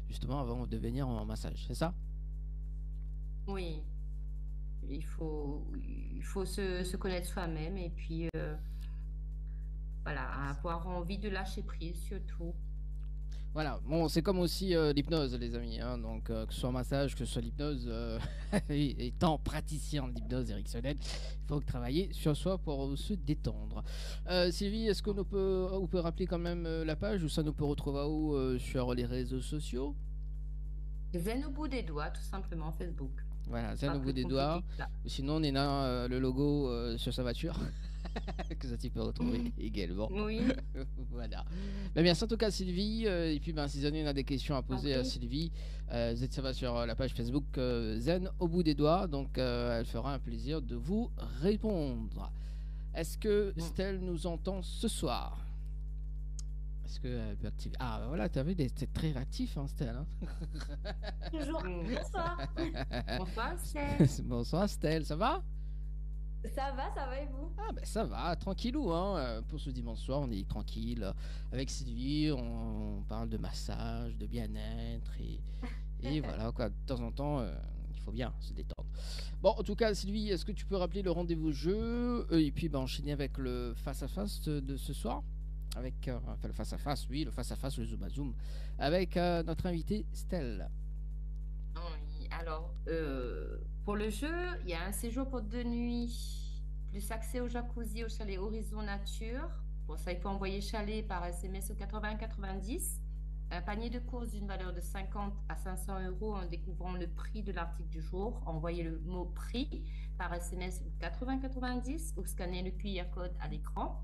justement avant de venir en massage, c'est ça? Oui, il faut se connaître soi-même et puis voilà, avoir envie de lâcher prise surtout. Voilà, bon, c'est comme aussi l'hypnose, les amis, hein, donc que ce soit massage, que ce soit l'hypnose, étant praticien d'hypnose érectionnelle, il faut travailler sur soi pour se détendre. Sylvie, est-ce qu'on peut rappeler quand même la page où ça nous peut retrouver où sur les réseaux sociaux? Zen au bout des doigts, tout simplement, Facebook. Voilà, Zen Pas au bout plus des doigts. compliqué que ça. Sinon, on est là, le logo sur sa voiture. Que ça tu peux retrouver également. Oui. Voilà. Ben, merci en tout cas Sylvie. Et puis ben, si jamais on a des questions à poser à Sylvie, ça va sur la page Facebook Zen au bout des doigts. Donc elle fera un plaisir de vous répondre. Est-ce que Stell nous entend ce soir? Est-ce qu'elle peut activer? Ah ben voilà, t'as vu, c'est très réactif hein, Stell. Hein. Toujours. Bonsoir. Bonsoir Stell. Bonsoir Stell, ça va? Ça va et vous? Ah ben ça va, tranquillou hein. Pour ce dimanche soir, on est tranquille avec Sylvie, on parle de massage, de bien-être et voilà quoi, de temps en temps, il faut bien se détendre. Bon, en tout cas Sylvie, est-ce que tu peux rappeler le rendez-vous jeu et puis ben, enchaîner avec le face-à-face de ce soir avec, enfin le face-à-face, oui, le face-à-face, le zoom-à-zoom, avec notre invité Stell. Oui, alors, pour le jeu, il y a un séjour pour 2 nuits, plus accès au jacuzzi au chalet Horizon Nature. Pour ça, il faut envoyer chalet par SMS au 80-90. Un panier de courses d'une valeur de 50 à 500 euros en découvrant le prix de l'article du jour. Envoyez le mot prix par SMS au 80-90 ou scannez le QR code à l'écran.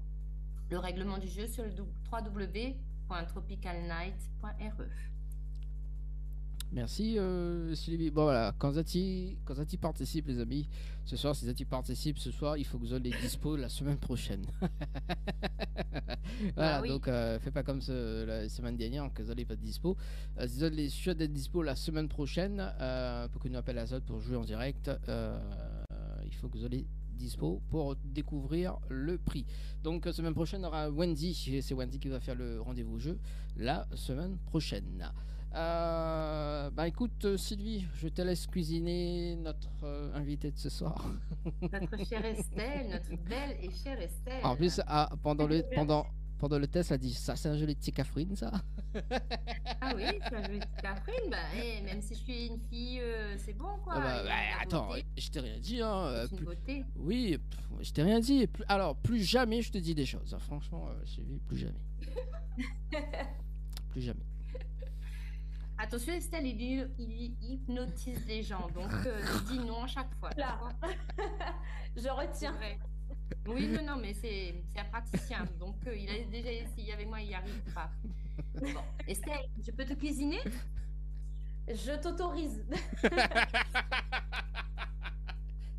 Le règlement du jeu sur le www.tropicalnight.re. Merci Sylvie. Bon voilà, quand Zati participe les amis, ce soir si Zati participe ce soir, il faut que vous ayez dispo la semaine prochaine. Voilà, Ah oui. donc fais pas comme la semaine dernière que vous n'allez pas dispo. Si vous allez sûr d'être dispo la semaine prochaine, pour que nous appelle à Zot pour jouer en direct, il faut que vous ayez dispo pour découvrir le prix. Donc semaine prochaine on aura Wendy, c'est Wendy qui va faire le rendez-vous jeu la semaine prochaine. Bah écoute Sylvie, je te laisse cuisiner notre invité de ce soir. Notre chère Estelle, notre belle et chère Estelle. En plus, pendant le test, elle a dit ça, c'est un joli petit cafrine ça. Ah oui, tu as joué Catherine, bah, même si je suis une fille, c'est bon quoi. Ah bah, Il y a la attends, beauté, je t'ai rien dit hein. c'est une beauté. Oui, je t'ai rien dit. Alors plus jamais je te dis des choses. Hein. Franchement, Sylvie, plus jamais. Plus jamais. Attention Estelle, il hypnotise les gens, donc dis non à chaque fois. Là. d'accord. Je C'est retiens. vrai. Oui, non, mais c'est un praticien, donc il a déjà essayé avec moi, il n'y arrive pas. Bon, Estelle, je peux te cuisiner? Je t'autorise.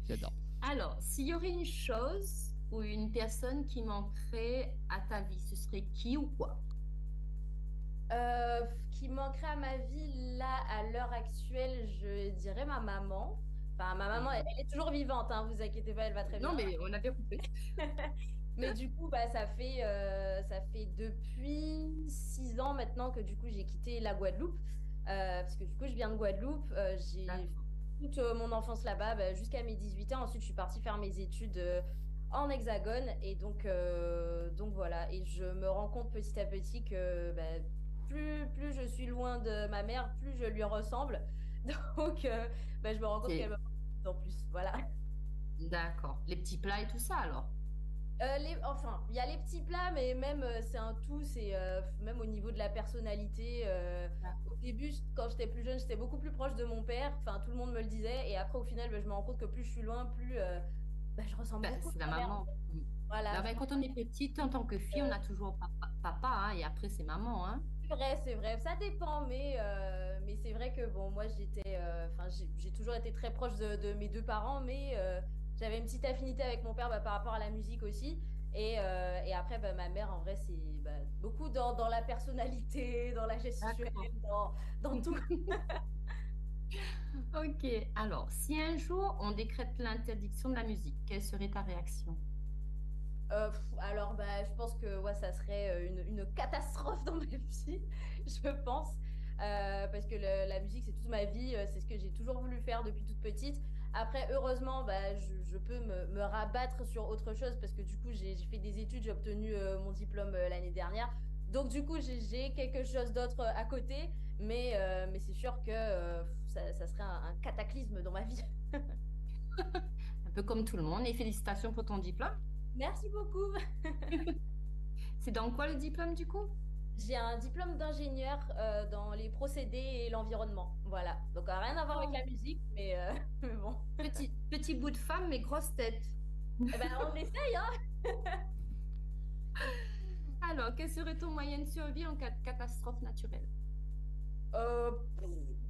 J'adore. Alors, s'il y aurait une chose ou une personne qui manquerait à ta vie, ce serait qui ou quoi? Qui manquerait à ma vie là à l'heure actuelle, je dirais ma maman. Enfin, ma maman, elle est toujours vivante, hein, vous inquiétez pas, elle va très bien. Non, mais on avait coupé. Mais du coup, bah, ça fait depuis 6 ans maintenant que du coup j'ai quitté la Guadeloupe. Parce que du coup, je viens de Guadeloupe. J'ai D'accord. toute mon enfance là-bas, bah, jusqu'à mes 18 ans. Ensuite, je suis partie faire mes études en Hexagone. Et donc voilà. Et je me rends compte petit à petit que bah, plus je suis loin de ma mère, plus je lui ressemble. Donc, bah, je me rends compte Ok. qu'elle me manque de plus en plus. Voilà. D'accord. Les petits plats et tout ça, alors? Enfin, il y a les petits plats, mais même c'est un tout, c'est même au niveau de la personnalité. Au début, quand j'étais plus jeune, j'étais beaucoup plus proche de mon père. Enfin, tout le monde me le disait. Et après, au final, bah, je me rends compte que plus je suis loin, plus bah, je ressemble Bah, beaucoup c'est à la ma mère. maman. Voilà. Bah, quand on est petite, en tant que fille, on a toujours papa, hein, et après, c'est maman. Hein. C'est vrai, ça dépend, mais c'est vrai que bon, moi j'étais, enfin j'ai toujours été très proche de mes deux parents, mais j'avais une petite affinité avec mon père bah, par rapport à la musique aussi. Et après, bah, ma mère, en vrai, c'est bah, beaucoup dans la personnalité, dans la gestuelle, dans tout. Ok, alors, si un jour on décrète l'interdiction de la musique, quelle serait ta réaction? Alors, bah, je pense que ouais, ça serait une catastrophe dans ma vie, je pense. Parce que la musique, c'est toute ma vie, c'est ce que j'ai toujours voulu faire depuis toute petite. Après, heureusement, bah, je peux me rabattre sur autre chose parce que du coup, j'ai fait des études, j'ai obtenu mon diplôme l'année dernière. Donc, du coup, j'ai quelque chose d'autre à côté, mais c'est sûr que ça serait un cataclysme dans ma vie. Un peu comme tout le monde, et félicitations pour ton diplôme. Merci beaucoup. C'est dans quoi le diplôme du coup? J'ai un diplôme d'ingénieur dans les procédés et l'environnement. Voilà. Donc rien à voir avec la musique, mais bon. Petit bout de femme, mais grosse tête. Eh ben, on essaye, hein. Alors, quel serait ton moyen de survie en cas de catastrophe naturelle?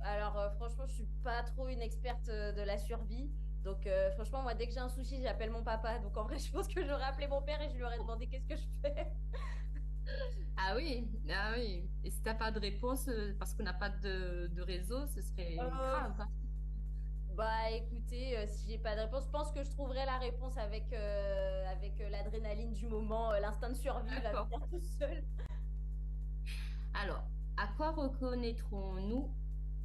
Alors, franchement, je suis pas trop une experte de la survie. Donc, franchement, moi, dès que j'ai un souci, j'appelle mon papa. Donc, en vrai, je pense que j'aurais appelé mon père et je lui aurais demandé qu'est-ce que je fais. Ah oui, ah oui. Et si t'as pas de réponse, parce qu'on n'a pas de réseau, ce serait grave. Hein. Bah, écoutez, si j'ai pas de réponse, je pense que je trouverai la réponse avec l'adrénaline du moment. L'instinct de survie va venir tout seul. Alors, à quoi reconnaîtrons-nous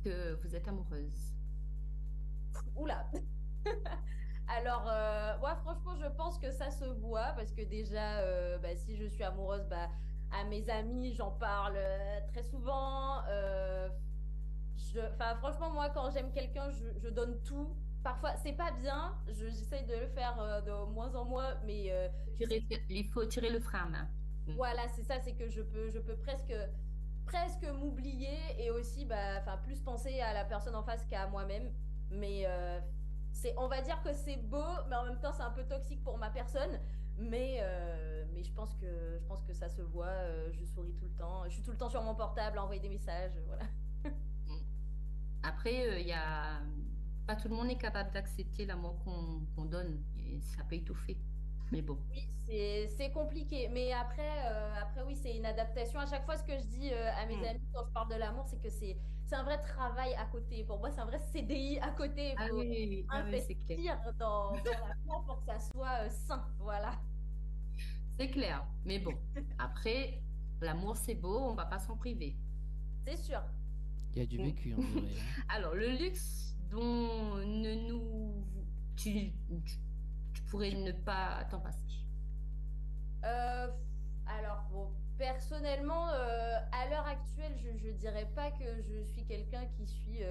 que vous êtes amoureuse? Oula. Alors, moi, franchement, je pense que ça se voit parce que déjà, bah, si je suis amoureuse, bah, à mes amis, j'en parle très souvent. Franchement, moi, quand j'aime quelqu'un, je donne tout. Parfois, c'est pas bien. J'essaye de le faire de moins en moins, mais il faut tirer le frein à main. Voilà, c'est ça, c'est que je peux presque m'oublier et aussi, bah, plus penser à la personne en face qu'à moi-même. Mais on va dire que c'est beau, mais en même temps, c'est un peu toxique pour ma personne. Mais je pense que ça se voit. Je souris tout le temps. Je suis tout le temps sur mon portable à envoyer des messages. Voilà. Après, pas tout le monde est capable d'accepter l'amour qu'on donne. Et ça peut étouffer. Mais bon. Oui, c'est compliqué. Mais après, oui, c'est une adaptation. À chaque fois, ce que je dis à mes amis quand je parle de l'amour, c'est que c'est un vrai travail à côté. Pour moi, c'est un vrai CDI à côté. Il faut investir dans l'amour pour que ça soit sain. Voilà. C'est clair. Mais bon, après, l'amour, c'est beau, on ne va pas s'en priver. C'est sûr. Il y a du vécu, on dirait. Alors, le luxe dont tu pourrais ne pas t'en passer. Alors, bon, personnellement, à l'heure actuelle, je dirais pas que je suis quelqu'un qui suis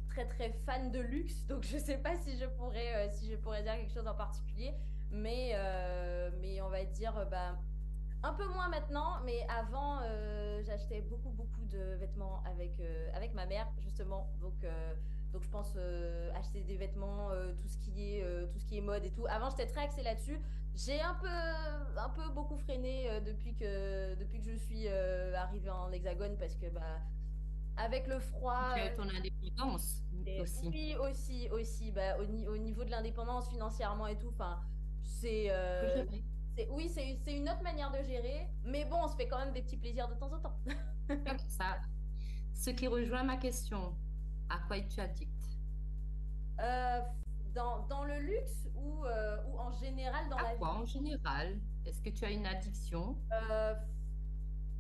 très très fan de luxe, donc je sais pas si je pourrais dire quelque chose en particulier, mais on va dire un peu moins maintenant, mais avant j'achetais beaucoup de vêtements avec ma mère justement, donc je pense acheter des vêtements, tout ce qui est mode et tout. Avant, j'étais très axée là-dessus. J'ai un peu beaucoup freiné depuis que je suis arrivée en Hexagone parce que avec le froid. Ton indépendance aussi. Oui, aussi. Au niveau de l'indépendance financièrement et tout, c'est une autre manière de gérer, mais bon, on se fait quand même des petits plaisirs de temps en temps. Ça, ce qui rejoint ma question. À quoi es-tu addict? Dans le luxe ou en général dans la vie? En général, est-ce que tu as une addiction?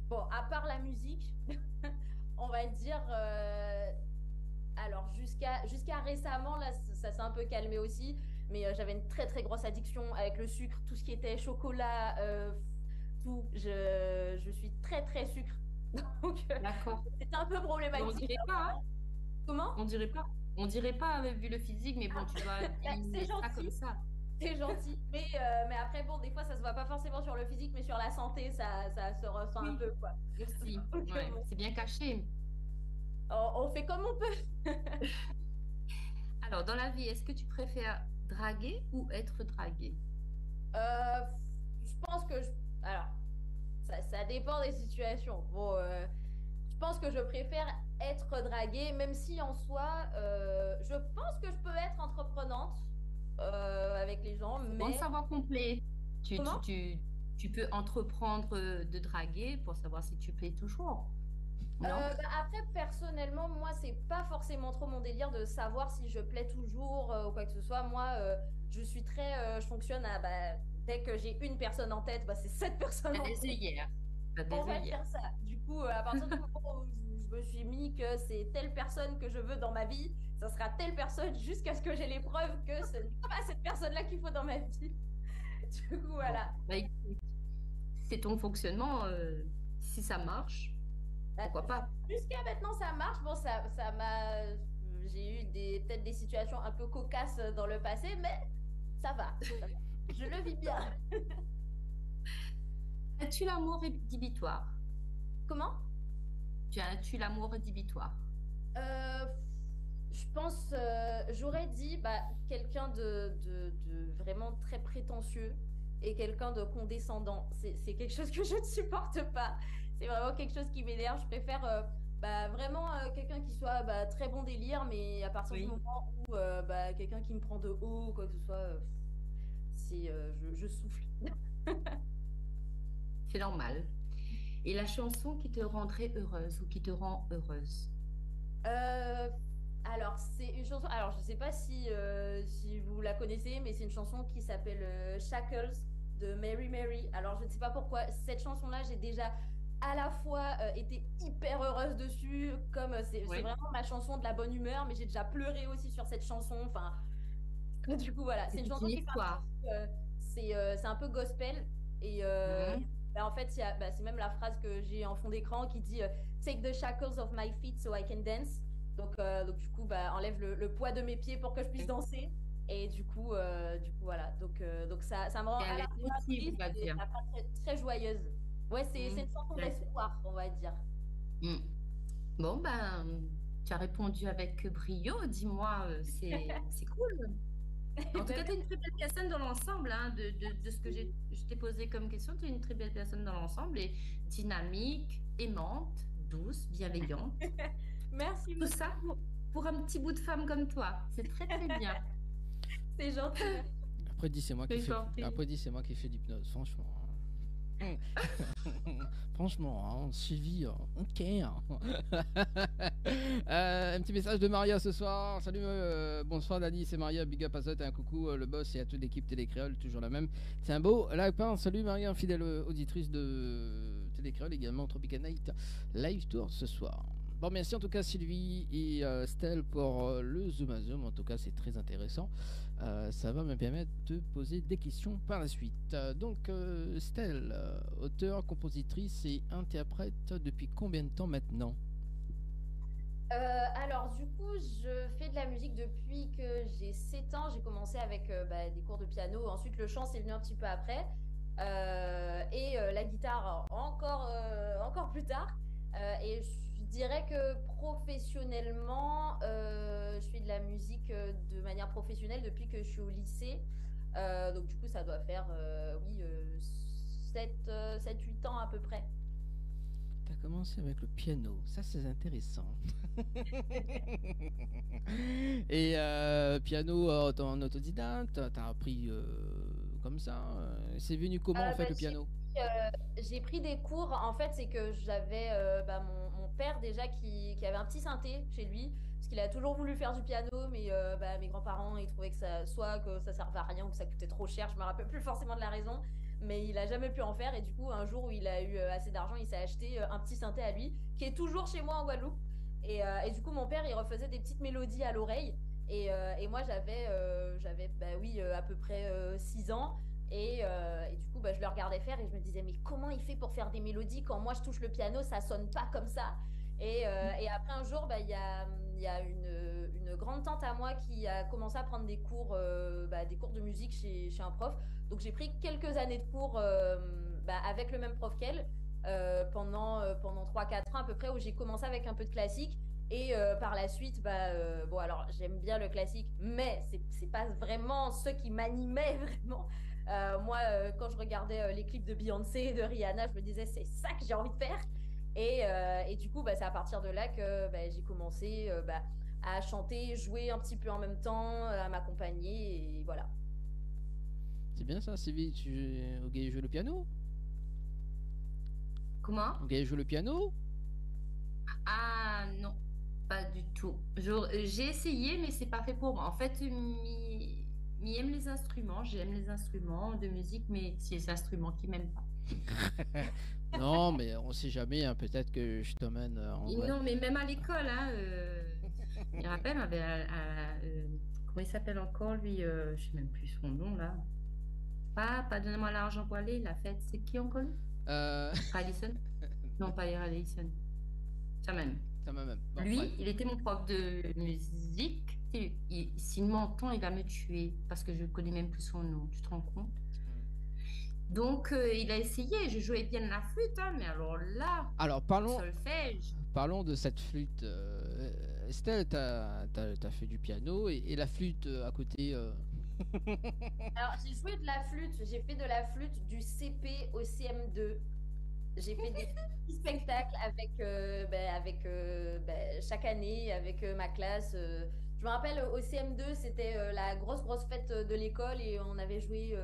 Bon, à part la musique, on va dire. Alors jusqu'à récemment, là, ça s'est un peu calmé aussi, mais j'avais une très très grosse addiction avec le sucre, tout ce qui était chocolat, tout. Je suis très très sucre. Donc, d'accord. C'était un peu problématique. On dirait pas. Hein. Comment? On dirait pas vu le physique, mais bon, tu dois c'est ça comme ça. C'est gentil, mais après bon, des fois ça se voit pas forcément sur le physique, mais sur la santé, ça se ressent un peu quoi. Aussi, ouais, c'est bien caché. On fait comme on peut. Alors, dans la vie, est-ce que tu préfères draguer ou être dragué? Je pense que alors ça dépend des situations. Bon, je pense que je préfère être draguée, même si en soi, je pense que je peux être entreprenante avec les gens. Mais bon savoir complet. tu peux entreprendre de draguer pour savoir si tu plais toujours. Non? Après, personnellement, moi, c'est pas forcément trop mon délire de savoir si je plais toujours ou quoi que ce soit. Moi, je suis très. Je fonctionne à. Dès que j'ai une personne en tête, c'est cette personne en tête. On va dire ça. Du coup, à partir du moment où je me suis mis que c'est telle personne que je veux dans ma vie, ça sera telle personne jusqu'à ce que j'ai les preuves que ce n'est pas cette personne-là qu'il faut dans ma vie. Du coup, voilà. C'est ton fonctionnement. Si ça marche. Pourquoi pas? Jusqu'à maintenant, ça marche. Bon, ça m'a. J'ai eu peut-être des situations un peu cocasses dans le passé, mais ça va. Je le vis bien. As-tu l'amour rédhibitoire? Comment? As-tu l'amour rédhibitoire? Je pense, j'aurais dit quelqu'un de vraiment très prétentieux et quelqu'un de condescendant. C'est quelque chose que je ne supporte pas. C'est vraiment quelque chose qui m'énerve. Je préfère vraiment quelqu'un qui soit très bon délire, mais à partir du moment où quelqu'un qui me prend de haut ou quoi que ce soit, je souffle. C'est normal. Et la chanson qui te rendrait heureuse ou qui te rend heureuse? Alors, c'est une chanson. Alors, je ne sais pas si vous la connaissez, mais c'est une chanson qui s'appelle Shackles de Mary Mary. Alors, je ne sais pas pourquoi. Cette chanson-là, j'ai déjà à la fois été hyper heureuse dessus, comme c'est vraiment ma chanson de la bonne humeur, mais j'ai déjà pleuré aussi sur cette chanson. Enfin, du coup, voilà. C'est une chanson qui c'est un peu gospel. Et en fait, c'est même la phrase que j'ai en fond d'écran qui dit Take the shackles of my feet so I can dance. Donc du coup, enlève le poids de mes pieds pour que je puisse danser. Et du coup, voilà. Donc ça me rend à la fois triste et à la fois très, très joyeuse. Ouais, c'est une chanson d'espoir, on va dire. Bon, tu as répondu avec brio. Dis-moi, c'est cool. En tout cas, tu es une très belle personne dans l'ensemble, hein, de ce que je t'ai posé comme question. Tu es une très belle personne dans l'ensemble et dynamique, aimante, douce, bienveillante. Merci. Tout ça pour un petit bout de femme comme toi. C'est très, très bien. C'est gentil. Après, dis, c'est moi qui fais l'hypnose, franchement. Franchement, suivi, ok. Un petit message de Maria ce soir. Salut, bonsoir Dani, c'est Maria. Big up à toi, un coucou le boss et à toute l'équipe Télécréole, toujours la même. C'est un beau lapin. Salut Maria, fidèle auditrice de Télécréole, également Tropical Night Live Tour ce soir. Bon, merci en tout cas Sylvie et Stell pour le Zoom à Zoom. En tout cas, c'est très intéressant. Ça va me permettre de poser des questions par la suite. Donc, Stell, auteure, compositrice et interprète depuis combien de temps maintenant? Alors, du coup, je fais de la musique depuis que j'ai 7 ans. J'ai commencé avec des cours de piano. Ensuite, le chant, c'est venu un petit peu après. Et la guitare, encore plus tard. Et je dirais que professionnellement, je fais de la musique de manière professionnelle depuis que je suis au lycée. Donc du coup, ça doit faire 7-8 ans à peu près. Tu as commencé avec le piano, ça c'est intéressant. Et piano en autodidacte, tu as appris comme ça? C'est venu comment en fait le piano? J'ai pris des cours. En fait, c'est que j'avais mon père déjà qui avait un petit synthé chez lui, parce qu'il a toujours voulu faire du piano, mais mes grands-parents ils trouvaient que ça servait à rien ou que ça coûtait trop cher. Je me rappelle plus forcément de la raison, mais il a jamais pu en faire. Et du coup, un jour où il a eu assez d'argent, il s'est acheté un petit synthé à lui qui est toujours chez moi en Guadeloupe. Et du coup, mon père il refaisait des petites mélodies à l'oreille. Et moi j'avais à peu près 6 ans. Et du coup, je le regardais faire et je me disais, mais comment il fait pour faire des mélodies quand moi je touche le piano, ça sonne pas comme ça. Et après un jour, il y a une grande tante à moi qui a commencé à prendre des cours de musique chez un prof. Donc j'ai pris quelques années de cours avec le même prof qu'elle pendant 3-4 ans à peu près, où j'ai commencé avec un peu de classique. Et par la suite, alors j'aime bien le classique, mais c'est pas vraiment ce qui m'animait vraiment. Moi, quand je regardais les clips de Beyoncé et de Rihanna, je me disais c'est ça que j'ai envie de faire. Et du coup, c'est à partir de là que j'ai commencé à chanter, jouer un petit peu en même temps, à m'accompagner, et voilà. C'est bien ça, Sylvie, tu joues le piano? Comment? Vous allez jouer le piano? Ah non, pas du tout. J'ai essayé, mais c'est pas fait pour moi. En fait, mi aime les instruments, j'aime les instruments de musique, mais c'est les instruments qui m'aiment pas. Non, mais on sait jamais, hein, peut-être que je t'emmène en vrai. Non, mais même à l'école, hein, je me rappelle, on avait comment il s'appelle encore lui? Je sais même plus son nom là. Pas donnez-moi l'argent pour aller, la fête, c'est qui encore lui? Alison? Non, pas Alison. Ça même. Ça même. Bon, Lui, ouais. il était mon prof de musique. S'il m'entend, il va me tuer parce que je connais même plus son nom. Tu te rends compte? Donc, il a essayé. Je jouais bien de la flûte, hein, mais alors là, alors solfège. Parlons de cette flûte. Estelle, t'as fait du piano et la flûte à côté. Alors, j'ai joué de la flûte. J'ai fait de la flûte du CP au CM2. J'ai fait des petits spectacles avec chaque année, avec ma classe. Je me rappelle, au CM2, c'était la grosse fête de l'école et on avait joué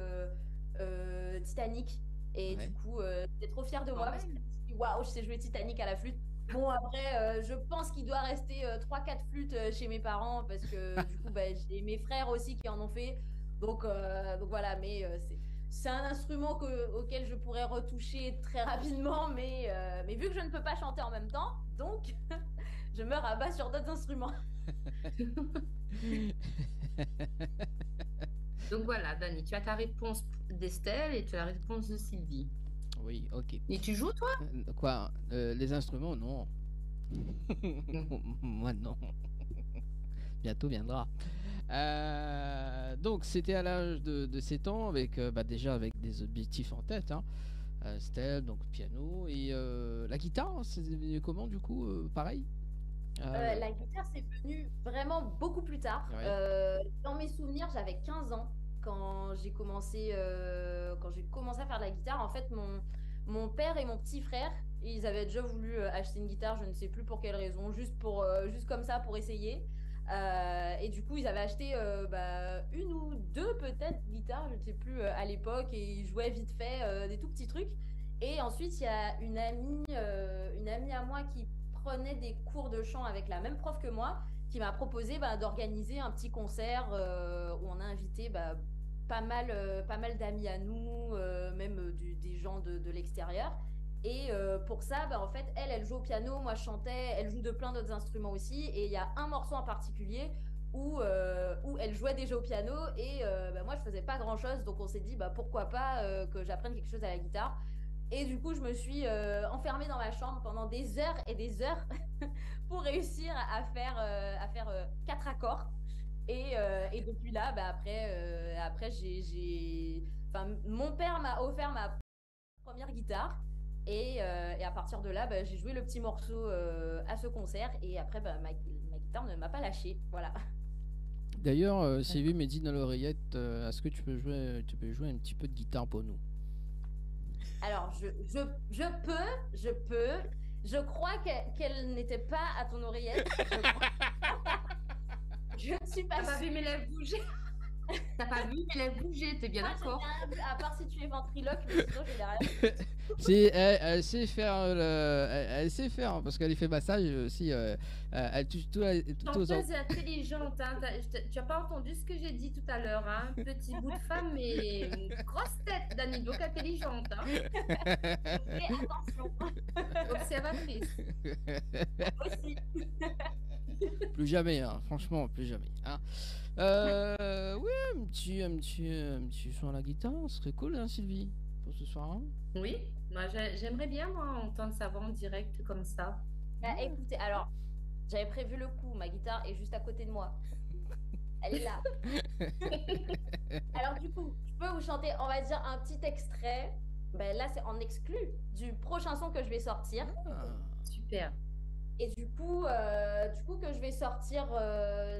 Titanic. Et Ouais. du coup, j'étais trop fière de moi parce que je me suis dit, waouh, je sais jouer Titanic à la flûte. Bon, après, je pense qu'il doit rester 3-4 flûtes chez mes parents parce que du coup, j'ai mes frères aussi qui en ont fait. Donc voilà, mais c'est un instrument auquel je pourrais retoucher très rapidement, mais vu que je ne peux pas chanter en même temps, donc je me rabats sur d'autres instruments. Donc voilà, Dani, tu as ta réponse d'Estelle et tu as la réponse de Sylvie. Oui, ok. Et tu joues, toi? Quoi? Les instruments, non. Moi, non. Bientôt viendra. Donc, c'était à l'âge de 7 ans, avec déjà avec des objectifs en tête. Hein. Estelle, donc piano. Et la guitare, c'est devenu comment, du coup? Pareil? La guitare, c'est venu vraiment beaucoup plus tard. Ouais. Dans mes souvenirs, j'avais 15 ans quand j'ai commencé à faire de la guitare. En fait, mon père et mon petit frère, ils avaient déjà voulu acheter une guitare, je ne sais plus pour quelle raison, juste comme ça, pour essayer. Et du coup, ils avaient acheté une ou deux peut-être guitares, je ne sais plus à l'époque, et ils jouaient vite fait des tout petits trucs. Et ensuite, il y a une amie à moi qui prenait des cours de chant avec la même prof que moi, qui m'a proposé d'organiser un petit concert où on a invité pas mal d'amis à nous, même des gens de l'extérieur. Et pour ça, en fait, elle joue au piano, moi je chantais, elle joue de plein d'autres instruments aussi. Et il y a un morceau en particulier où elle jouait déjà au piano et moi je faisais pas grand chose. Donc on s'est dit pourquoi pas que j'apprenne quelque chose à la guitare. Et du coup, je me suis enfermée dans ma chambre pendant des heures et des heures pour réussir à faire 4 accords. Et depuis là, après mon père m'a offert ma première guitare. Et à partir de là, j'ai joué le petit morceau à ce concert. Et après, ma guitare ne m'a pas lâché. Voilà. D'ailleurs, Sylvie me dit dans l'oreillette, est-ce que tu peux jouer un petit peu de guitare pour nous? Alors, je peux. Je crois qu'elle n'était pas à ton oreillette. Je ne suis pas sûre. T'as pas vu mes lèvres bouger? T'as pas vu mes lèvres bouger, t'es bien d'accord? À part si tu es ventriloque, mais sinon je n'ai rien. Si, elle sait faire, elle sait faire, hein, parce qu'elle fait massage aussi. Elle touche tout aux Chanteuse et intelligente, hein. Tu as pas entendu ce que j'ai dit tout à l'heure, hein. Petit bout de femme, mais une grosse tête, Dani, donc intelligente. Hein. Et attention. Observatrice. Aussi. Plus jamais, hein, franchement, plus jamais. Hein. Oui, un petit son à la guitare, ce serait cool, hein, Sylvie, pour ce soir. Hein. Oui, moi j'aimerais bien entendre sa voix en direct comme ça. Écoutez, alors, j'avais prévu le coup, ma guitare est juste à côté de moi. Elle est là. Alors du coup, je peux vous chanter, on va dire, un petit extrait. Là, c'est en exclu du prochain son que je vais sortir. Super. Et du coup que je vais sortir,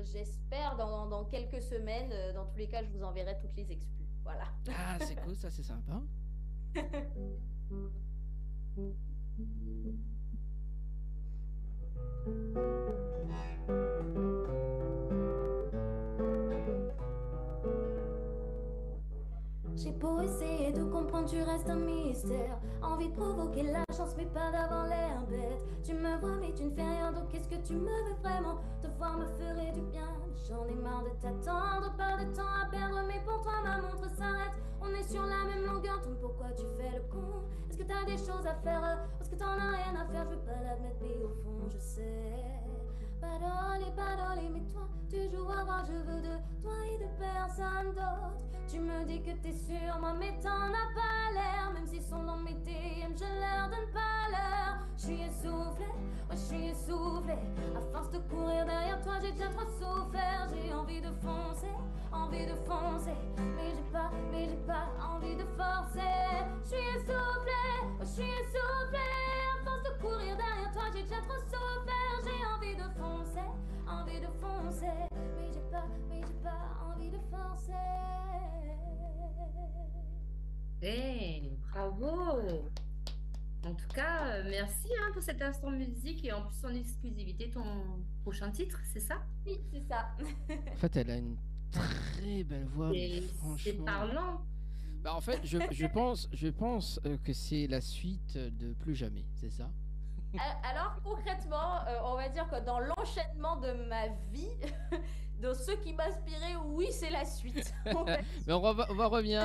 j'espère, dans quelques semaines. Dans tous les cas, je vous enverrai toutes les exclus. Voilà. Ah, c'est cool, ça, c'est sympa. J'ai beau essayer de comprendre, tu restes un mystère. Envie de provoquer la chance, mais pas d'avoir l'air bête. Tu me vois, mais tu ne fais rien, donc qu'est-ce que tu me veux vraiment? Te voir me ferait du bien. J'en ai marre de t'attendre, pas de temps à perdre, mais pour toi ma montre s'arrête. On est sur la même longueur, donc pourquoi tu fais le con? Est-ce que t'as des choses à faire? Est-ce que t'en as rien à faire? Je veux pas l'admettre, mais au fond je sais. Parole, mais toi, tu joues à voir, je veux de toi et de personne d'autre. Tu me dis que t'es sûr, moi, mais t'en as pas l'air. Même s'ils sont dans mes DM, je leur donne pas l'heure. Je suis essoufflée, ouais, je suis essoufflée. À force de courir derrière toi, j'ai déjà trop souffert. J'ai envie de foncer, mais j'ai pas envie de forcer. Je suis essoufflée, ouais, je suis essoufflée. À force de courir derrière toi, j'ai déjà trop souffert. J'ai envie de foncer, mais j'ai pas envie de forcer. Hey, bravo! En tout cas, merci pour cet instant musique et en plus en exclusivité ton prochain titre, c'est ça? Oui, c'est ça. En fait, elle a une très belle voix, mais franchement. C'est parlant. Bah, en fait, je pense que c'est la suite de Plus Jamais, c'est ça? Alors concrètement, on va dire que dans l'enchaînement de ma vie, de ce qui m'inspirait, oui, c'est la suite. Mais on va revenir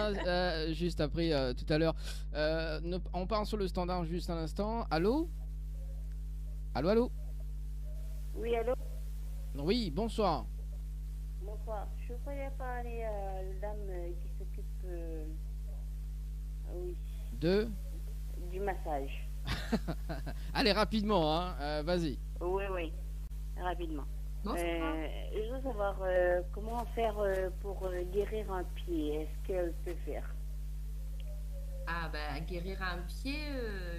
juste après, tout à l'heure. On part sur le standard juste un instant. Allô? Allô? Oui, allô? Oui, bonsoir. Bonsoir. Je voudrais parler à la dame qui s'occupe oui, du massage. Allez, rapidement, hein. Vas-y. Oui, rapidement. Je veux savoir comment faire pour guérir un pied. Est-ce qu'elle peut faire? Ah bah guérir un pied,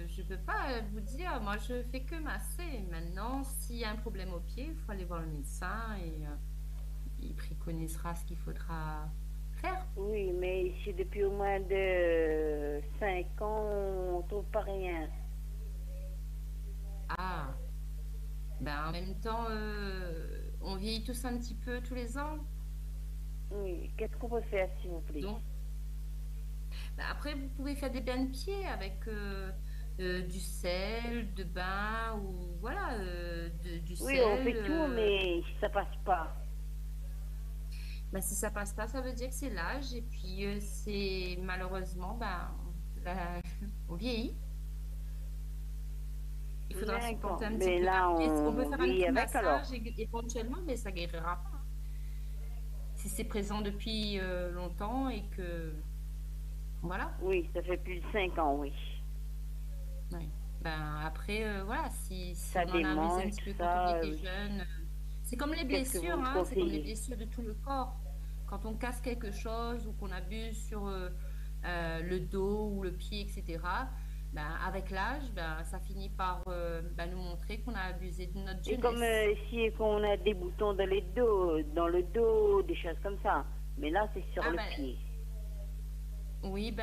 je peux pas vous dire. Moi, je fais que masser. Maintenant, s'il y a un problème au pied, il faut aller voir le médecin et il préconisera ce qu'il faudra faire. Oui, mais ici depuis au moins de 5 ans, on trouve pas rien. Ah, ben en même temps, on vieillit tous un petit peu tous les ans. Oui, qu'est-ce qu'on peut faire, s'il vous plaît? Donc, ben après, vous pouvez faire des bains de pieds avec du sel, de bain ou voilà, du sel. Oui, on fait tout, mais ça passe pas. Ben, si ça passe pas, ça veut dire que c'est l'âge et puis c'est malheureusement, on vieillit. Il faudra supporter un petit peu. Là, on peut faire un petit avec, alors. massage éventuellement, mais ça guérira pas. Si c'est présent depuis longtemps et que... Voilà. Oui, ça fait plus de 5 ans, oui. Oui. Ben, après, voilà, si ça on en a abusé un petit peu quand on était jeune... C'est comme les blessures, hein, c'est comme les blessures de tout le corps. Quand on casse quelque chose ou qu'on abuse sur le dos ou le pied, etc., ben, avec l'âge, ça finit par nous montrer qu'on a abusé de notre jeunesse. Et comme si on a des boutons dans le dos, des choses comme ça. Mais là, c'est sur le pied. Oui,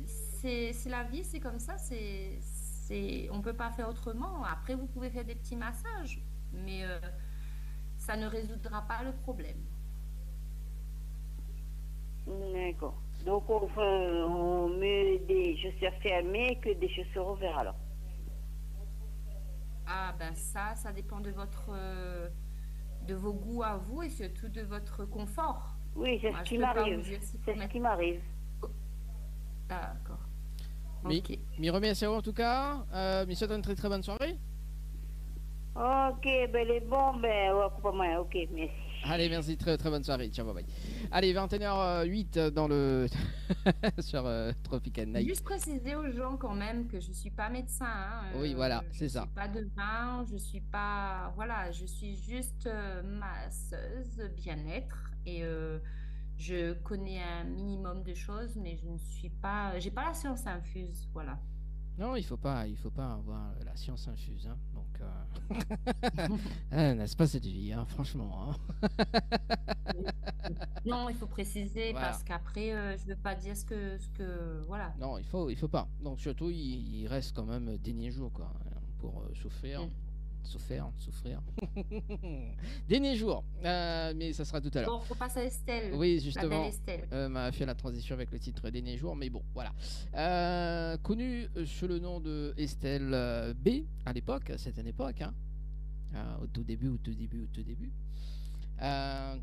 c'est la vie, c'est comme ça. On ne peut pas faire autrement. Après, vous pouvez faire des petits massages, mais ça ne résoudra pas le problème. D'accord. Donc, on met des chaussures fermées que des chaussures ouvertes, alors. Ah, ben ça dépend de de vos goûts à vous et surtout de votre confort. Oui, c'est ce qui m'arrive. C'est ce qui m'arrive. D'accord. Mi remercie en tout cas. Mi souhaite une très très bonne soirée. Ok, les bons, pas moins. Ok, merci. Allez, merci, très très bonne soirée. Ciao, bye bye. Allez, 21h08 dans le sur Tropical Night. Juste préciser aux gens quand même que je suis pas médecin. Oui, voilà, c'est ça. Je suis pas devin, je suis pas, voilà, je suis juste masseuse bien-être et je connais un minimum de choses, mais je ne suis pas, j'ai pas la science infuse, voilà. Non, il faut pas avoir la science infuse, hein. Donc, n'est-ce pas cette vie, hein, franchement. Hein. Non, il faut préciser voilà. Parce qu'après, je veux pas dire ce que, voilà. Non, il faut pas. Donc surtout, il reste quand même des jours, quoi, pour souffrir. souffrir. Dernier jour, mais ça sera tout à l'heure. Bon, on passe à Estelle. Oui, justement, La belle Estelle. m'a fait la transition avec le titre Dernier jour, mais bon, voilà. Connue sous le nom de Estelle B à l'époque, à cette époque, hein, au tout début.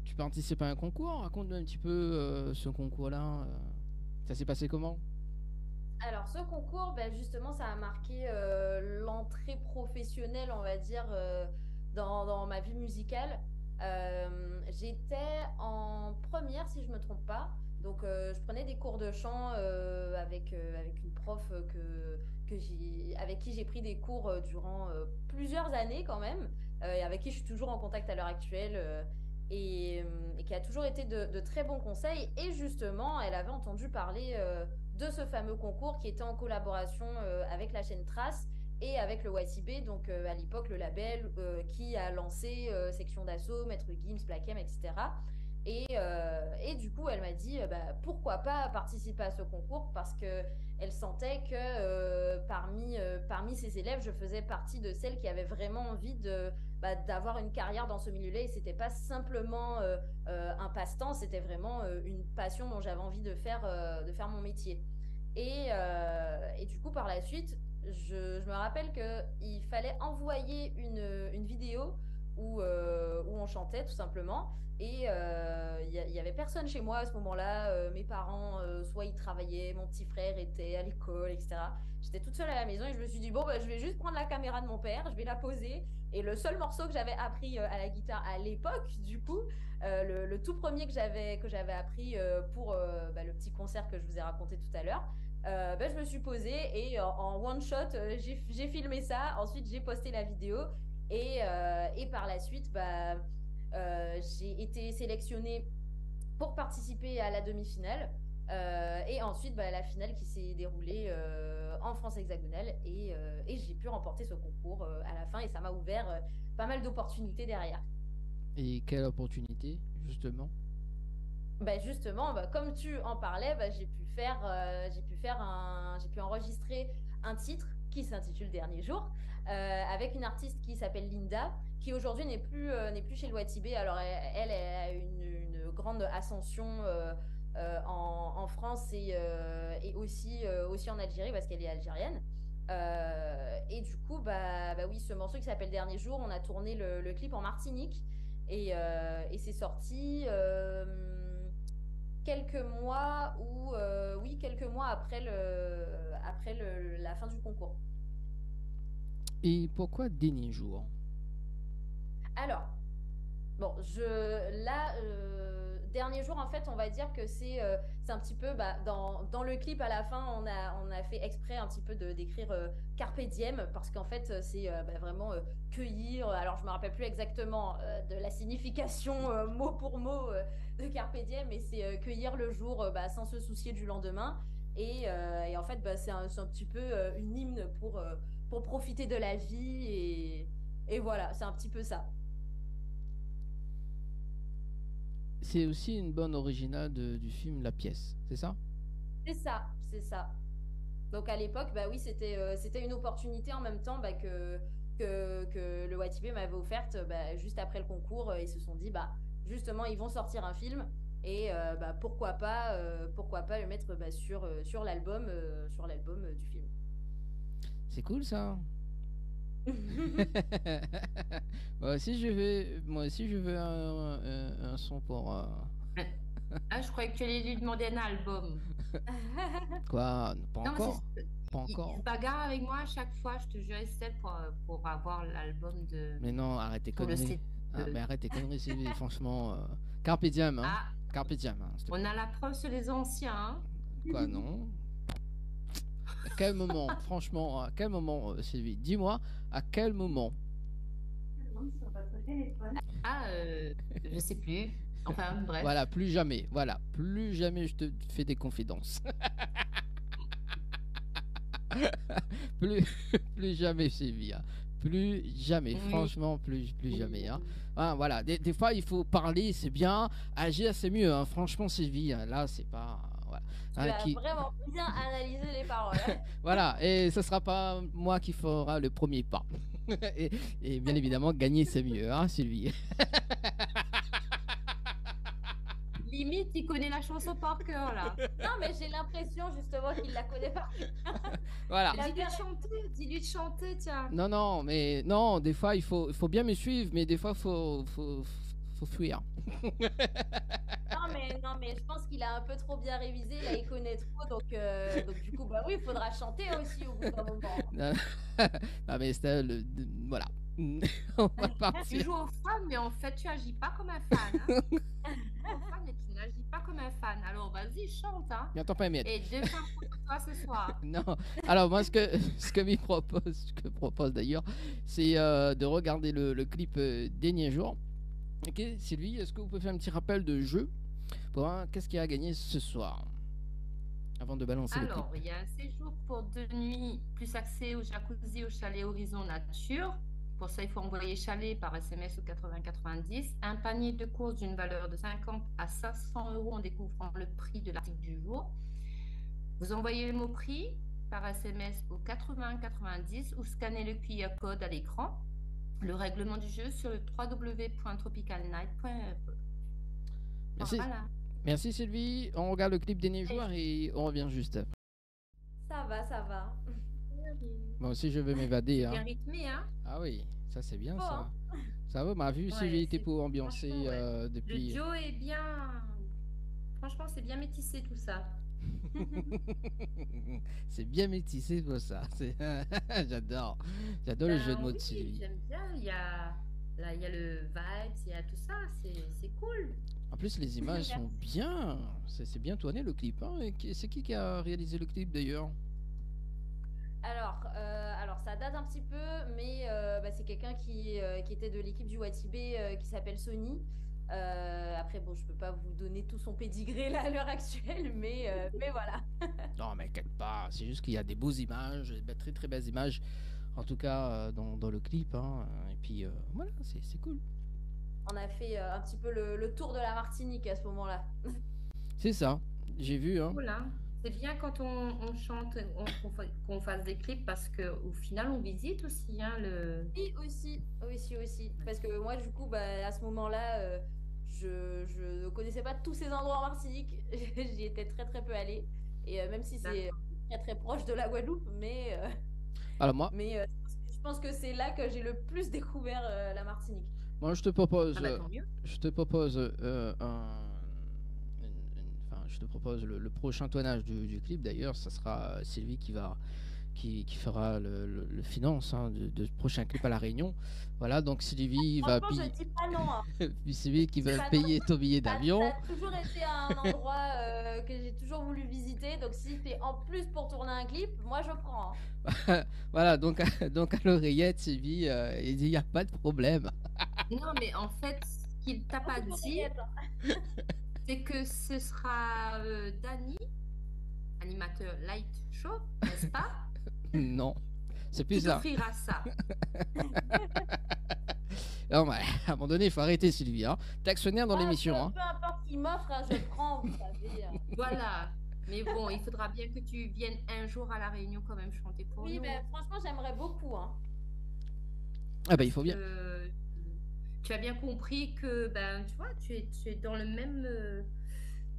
Tu participes à un concours, raconte-nous un petit peu ce concours-là. Ça s'est passé comment? Alors, ce concours, ben, justement, ça a marqué l'entrée professionnelle, on va dire, dans ma vie musicale. J'étais en première, si je me trompe pas. Donc, je prenais des cours de chant avec une prof avec qui j'ai pris des cours durant plusieurs années quand même, et avec qui je suis toujours en contact à l'heure actuelle. Et qui a toujours été de très bons conseils. Et justement, elle avait entendu parler de ce fameux concours qui était en collaboration avec la chaîne Trace et avec le YCB, donc à l'époque le label qui a lancé Section d'Assaut, Maître Gims, Black M, etc. Et du coup, elle m'a dit pourquoi pas participer à ce concours, parce qu'elle sentait que parmi ses élèves, je faisais partie de celles qui avaient vraiment envie d'avoir une carrière dans ce milieu-là, et c'était pas simplement un passe-temps, c'était vraiment une passion dont j'avais envie de faire mon métier. Et du coup, par la suite, je me rappelle qu'il fallait envoyer une vidéo où on chantait tout simplement. Et il y avait personne chez moi à ce moment-là. Mes parents, soit ils travaillaient, mon petit frère était à l'école, etc. J'étais toute seule à la maison et je me suis dit, bon, je vais juste prendre la caméra de mon père, je vais la poser. Et le seul morceau que j'avais appris à la guitare à l'époque, du coup, le tout premier que j'avais appris pour le petit concert que je vous ai raconté tout à l'heure, je me suis posée et en one shot, j'ai filmé ça. Ensuite, j'ai posté la vidéo et par la suite, j'ai été sélectionnée pour participer à la demi-finale et ensuite la finale qui s'est déroulée en France hexagonale et j'ai pu remporter ce concours à la fin, et ça m'a ouvert pas mal d'opportunités derrière. Et quelle opportunité, justement? Justement, comme tu en parlais, j'ai pu enregistrer un titre qui s'intitule Dernier jour avec une artiste qui s'appelle Linda, qui aujourd'hui n'est plus chez le YTB. Alors elle a une grande ascension en France et aussi en Algérie, parce qu'elle est algérienne. Et du coup, oui, ce morceau qui s'appelle Dernier jour, on a tourné le clip en Martinique et c'est sorti quelques mois après la fin du concours. Et pourquoi Dernier jour? Alors, bon, Dernier jour, en fait, on va dire que c'est un petit peu, dans le clip à la fin, on a fait exprès un petit peu d'écrire Carpe diem, parce qu'en fait, c'est vraiment cueillir. Alors, je me rappelle plus exactement de la signification mot pour mot de Carpe diem, mais c'est cueillir le jour sans se soucier du lendemain. Et en fait, c'est un petit peu une hymne pour profiter de la vie, et voilà, c'est un petit peu ça. C'est aussi une bonne originale du film La Pièce, c'est ça? C'est ça. Donc à l'époque, oui, c'était une opportunité en même temps que le YTB m'avait offerte juste après le concours. Ils se sont dit, justement, ils vont sortir un film et pourquoi pas le mettre sur l'album du film. C'est cool ça. Moi aussi je veux un son pour je croyais que tu allais lui demander un album. Quoi? Pas encore. Il se bagarre avec moi à chaque fois, je te jure, Estelle, pour avoir l'album de... Mais non, arrête tes conneries. Arrête tes conneries, Sylvie, franchement. Carpe diem, hein. Carpe diem, hein, on a la preuve sur les anciens, hein. Quoi, non? À quel moment, franchement, à quel moment, Sylvie? Dis-moi, à quel moment? Je sais plus. Enfin, bref. Voilà, plus jamais. Voilà, plus jamais je te fais des confidences. plus jamais, Sylvie. Hein. Plus jamais, oui. Franchement, plus jamais. Hein. Ah, voilà, des fois, il faut parler, c'est bien. Agir, c'est mieux. Hein. Franchement, Sylvie, là, c'est pas... Voilà. Tu hein, as vraiment bien analysé les paroles. Voilà, et ce sera pas moi qui fera le premier pas. et bien évidemment, gagner c'est mieux, hein, Sylvie. Limite, il connaît la chanson par cœur, là. Non, mais j'ai l'impression justement qu'il la connaît par cœur. Voilà. Dis-lui de chanter, tiens. Non, mais non, des fois il faut bien me suivre, mais des fois faut fuir. Non, mais je pense qu'il a un peu trop bien révisé, là, il connaît trop, donc du coup, bah oui, il faudra chanter aussi au bout d'un moment. Non, mais c'était voilà. On va partir. Tu joues aux fans, mais en fait, tu agis pas comme un fan. Hein. Tu joues aux fans, mais tu n'agis pas comme un fan. Alors, vas-y, chante. Hein. N'entends pas mettre. Et 2 femmes pour toi ce soir. Non. Alors, moi, ce que propose d'ailleurs, c'est de regarder le clip Dernier Jour. Ok, Sylvie, est-ce que vous pouvez faire un petit rappel de jeu pour voir qu'est-ce qui a gagné ce soir avant de balancer le clip? Alors, il y a un séjour pour 2 nuits, plus accès au jacuzzi au chalet Horizon Nature. Pour ça, il faut envoyer chalet par SMS au 80-90. Un panier de courses d'une valeur de 50 à 500 euros en découvrant le prix de l'article du jour. Vous envoyez le mot prix par SMS au 80-90 ou scannez le QR code à l'écran. Le règlement du jeu sur le www.tropicalnight.fr. Merci. Voilà. Merci Sylvie. On regarde le clip Dernier Jour et on revient juste après. Ça va. Moi aussi, je vais m'évader. Bien Hein. rythmé, hein? Ah oui, ça c'est bien Bon. ça. Ça va, m'a vu, Ouais, Sylvie était c'est- pour ambiancer franchement, depuis. Le duo est bien. Franchement, c'est bien métissé tout ça. C'est bien métissé pour ça. J'adore. J'adore le jeu de mots de Oui, Sylvie. j'aime bien. Il y a le vibes, il y a tout ça. C'est cool. En plus, les images sont bien. C'est bien tourné le clip. Hein. C'est qui a réalisé le clip d'ailleurs? Alors ça date un petit peu, mais c'est quelqu'un qui était de l'équipe du Watibé qui s'appelle Sony. Après, bon, je peux pas vous donner tout son pédigré là à l'heure actuelle, mais voilà. Non, mais quelque part, c'est juste qu'il y a des beaux images, des très très belles images, en tout cas dans le clip. Hein. Et puis voilà, c'est cool. On a fait un petit peu le tour de la Martinique à ce moment-là. C'est ça, j'ai vu. Hein. Cool, hein. C'est bien quand on chante, qu'on fasse des clips parce qu'au final, on visite aussi. Hein, Oui, aussi. Parce que moi, du coup, à ce moment-là, je ne connaissais pas tous ces endroits en Martinique. J'y étais très très peu allée. Et même si c'est très très proche de la Guadeloupe, mais je pense que c'est là que j'ai le plus découvert la Martinique. Moi, je te propose, tant mieux. je te propose le prochain tournage du clip. D'ailleurs, ça sera Sylvie qui fera le finance de ce prochain clip à La Réunion. Voilà, donc Sylvie va Franchement, je dis pas non. Hein. Sylvie qui va payer ton billet d'avion. Ça a toujours été un endroit que j'ai toujours voulu visiter. Donc si c'est en plus pour tourner un clip, moi je prends. Hein. Voilà, donc à l'oreillette, Sylvie, il dit il n'y a pas de problème. Non, mais en fait, ce qu'il t'a pas dit, c'est que ce sera Dany, animateur light show, n'est-ce pas? Non, c'est plus Qui ça. t'offrira ça. Non, mais à un moment donné, il faut arrêter, Sylvie. Hein. T'es actionnaire dans l'émission. Hein. Peu importe qui m'offre, hein, je prends, vous savez. Voilà. Mais bon, il faudra bien que tu viennes un jour à La Réunion quand même chanter pour nous. Oui, mais franchement, j'aimerais beaucoup. Hein. Ah bah il faut bien. Tu as bien compris que, tu vois, tu es dans le même,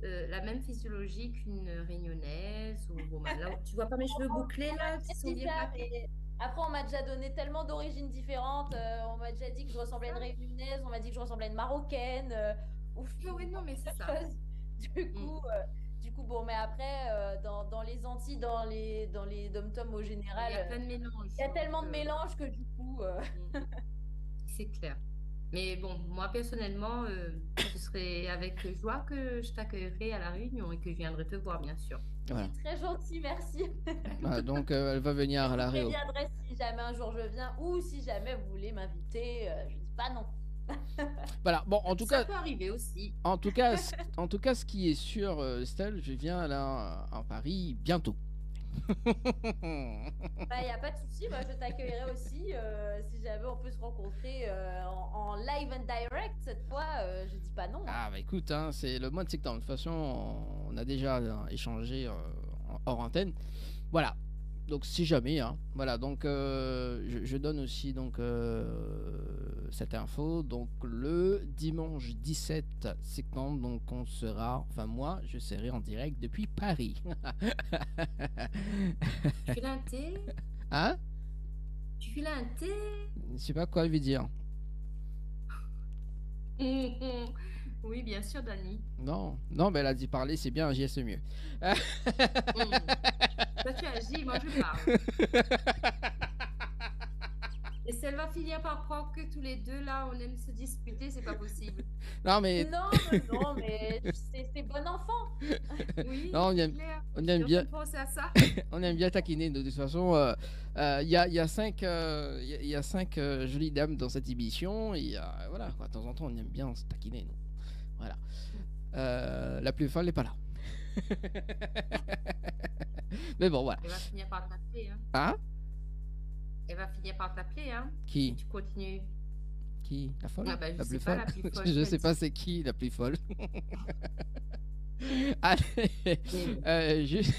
la même physiologie qu'une réunionnaise. Ou, bon, là, tu vois pas mes cheveux bouclés là? C'est ça, mais après, on m'a déjà donné tellement d'origines différentes. On m'a déjà dit que je ressemblais à une réunionnaise, on m'a dit que je ressemblais à une marocaine. Oui, non, mais c'est ça. Du coup, bon, mais après, dans les Antilles, dans les dom-toms au général, il y a plein de mélanges. Il y a tellement de mélanges que du coup. C'est clair. Mais bon, moi personnellement, ce serait avec joie que je t'accueillerai à La Réunion et que je viendrai te voir, bien sûr. Voilà. C'est très gentil, merci. Voilà, donc elle va venir à La Réunion. Je reviendrai si jamais un jour je viens ou si jamais vous voulez m'inviter, je dis pas non. Voilà, bon, en tout ça cas. peut arriver aussi. En tout cas, ce qui est sûr, Estelle, je viens là à Paris bientôt. Bah, y a pas de souci, moi je t'accueillerai aussi si jamais on peut se rencontrer en live and direct cette fois, je dis pas non. Ah bah écoute, hein, c'est le mois de septembre. De toute façon, on a déjà échangé hors antenne. Voilà. Donc si jamais, hein, voilà. Donc je donne aussi donc cette info. Donc le dimanche 17 septembre, donc on sera, enfin moi, je serai en direct depuis Paris. Tu fais là un thé? Hein? Tu fais là un thé? Je sais pas quoi lui dire. Oui, bien sûr, Dani. Non, non, mais elle a dit parler, c'est bien, agir c'est mieux. Toi, tu agis, moi, je parle. Et si elle va finir par croire que tous les deux, là, on aime se disputer, c'est pas possible. Non, mais... Non, mais c'est bon enfant. Oui, non, on aime bien... penser à ça. On aime bien taquiner. De toute façon, il y a 5 jolies dames dans cette émission. Et voilà, quoi, de temps en temps, on aime bien se taquiner. Nous. Voilà. La plus folle n'est pas là. Mais bon, voilà. Elle va finir par t'appeler. Hein. Hein? Elle va finir par t'appeler. Hein. Qui? Si tu continues. Qui? La folle? Ah bah, la plus pas, folle, la plus folle. Je sais pas c'est qui la plus folle. Allez, juste...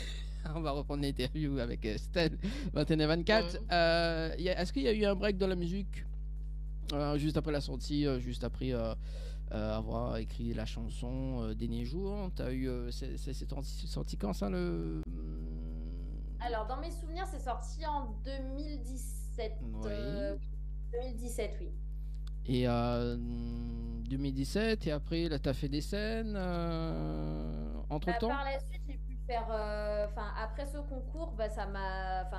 On va reprendre l'interview avec Stan 21-24. Est-ce qu'il y a eu un break dans la musique juste après la sortie, juste après avoir écrit la chanson Dernier Jour? T'as eu, c'est sorti quand ça le... Alors dans mes souvenirs, c'est sorti en 2017. Oui. 2017, oui. Et 2017, et après là t'as fait des scènes entre temps. Par la suite, j'ai pu faire, après ce concours, ça m'a,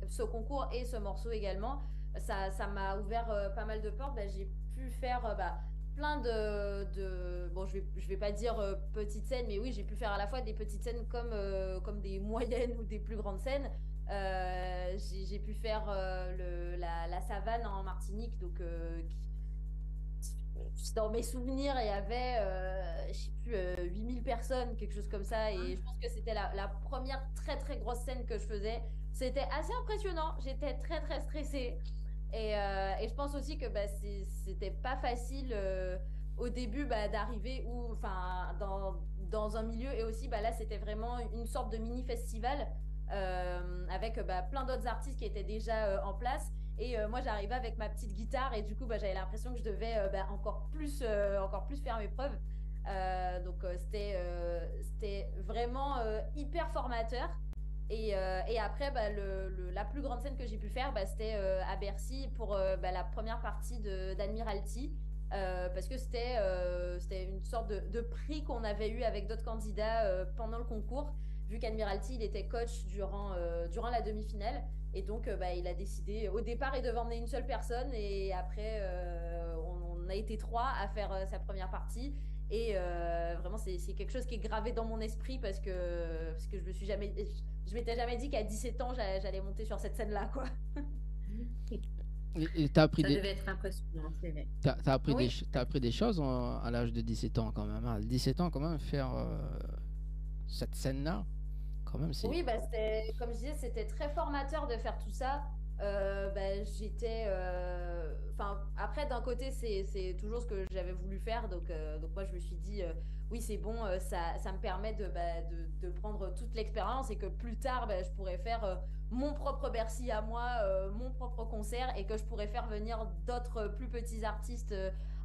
ce concours et ce morceau également, ça m'a ouvert pas mal de portes. J'ai pu faire plein de bon, je vais pas dire petites scènes, mais oui, j'ai pu faire à la fois des petites scènes comme des moyennes ou des plus grandes scènes. J'ai pu faire la savane en Martinique, donc dans mes souvenirs, il y avait, je sais plus, 8000 personnes, quelque chose comme ça. Et je pense que c'était la première très très grosse scène que je faisais. C'était assez impressionnant. J'étais très très stressée. Et je pense aussi que c'était pas facile au début d'arriver dans un milieu. Et aussi, là, c'était vraiment une sorte de mini-festival avec plein d'autres artistes qui étaient déjà en place. Et moi, j'arrivais avec ma petite guitare et du coup, j'avais l'impression que je devais encore plus faire mes preuves. Donc, c'était vraiment hyper formateur. Et après, la plus grande scène que j'ai pu faire, c'était à Bercy pour la première partie d'Admiralty. Parce que c'était une sorte de prix qu'on avait eu avec d'autres candidats pendant le concours. Vu qu'Admiralty, il était coach durant la demi-finale. Et donc, il a décidé, au départ, il devait emmener une seule personne. Et après, on a été 3 à faire sa première partie. Et vraiment, c'est quelque chose qui est gravé dans mon esprit parce que je m'étais jamais dit qu'à 17 ans, j'allais monter sur cette scène-là, quoi. Et t'as appris ça devait être impressionnant, c'est vrai. T'as appris des choses à l'âge de 17 ans, quand même. À 17 ans, quand même, faire cette scène-là, quand même, c'est... Oui, c'était, comme je disais, c'était très formateur de faire tout ça. J'étais... après, d'un côté, c'est toujours ce que j'avais voulu faire. Donc moi, je me suis dit, oui, c'est bon, ça me permet de prendre toute l'expérience et que plus tard, je pourrais faire mon propre Bercy à moi, mon propre concert et que je pourrais faire venir d'autres plus petits artistes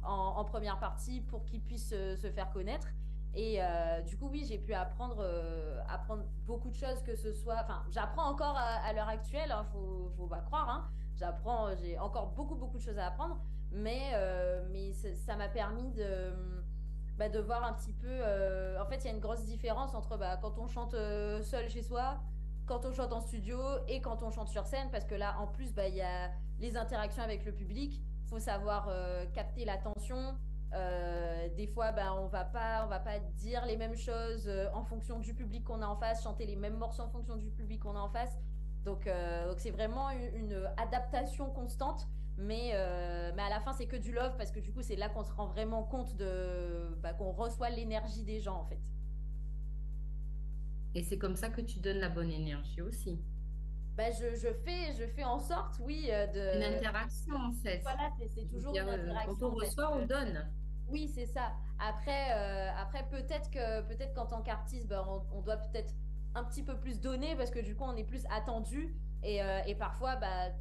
en première partie pour qu'ils puissent se faire connaître. Et du coup, oui, j'ai pu apprendre beaucoup de choses, que ce soit... Enfin, j'apprends encore à l'heure actuelle, hein, faut pas croire, hein. J'ai encore beaucoup de choses à apprendre, mais ça m'a permis de voir un petit peu... en fait, il y a une grosse différence entre quand on chante seul chez soi, quand on chante en studio et quand on chante sur scène, parce que là, en plus, il y a les interactions avec le public, il faut savoir capter l'attention. Des fois, on va pas dire les mêmes choses en fonction du public qu'on a en face, chanter les mêmes morceaux en fonction du public qu'on a en face. Donc c'est vraiment une adaptation constante, mais à la fin, c'est que du love parce que du coup, c'est là qu'on se rend vraiment compte qu'on reçoit l'énergie des gens, en fait. Et c'est comme ça que tu donnes la bonne énergie aussi. je fais en sorte, oui, de... Une interaction, en fait. Voilà, c'est toujours une interaction. Quand on reçoit, on donne. Oui, c'est ça. Après peut-être qu'en tant qu'artiste, ben, on doit peut-être un petit peu plus donner parce que du coup, on est plus attendu et parfois, bah,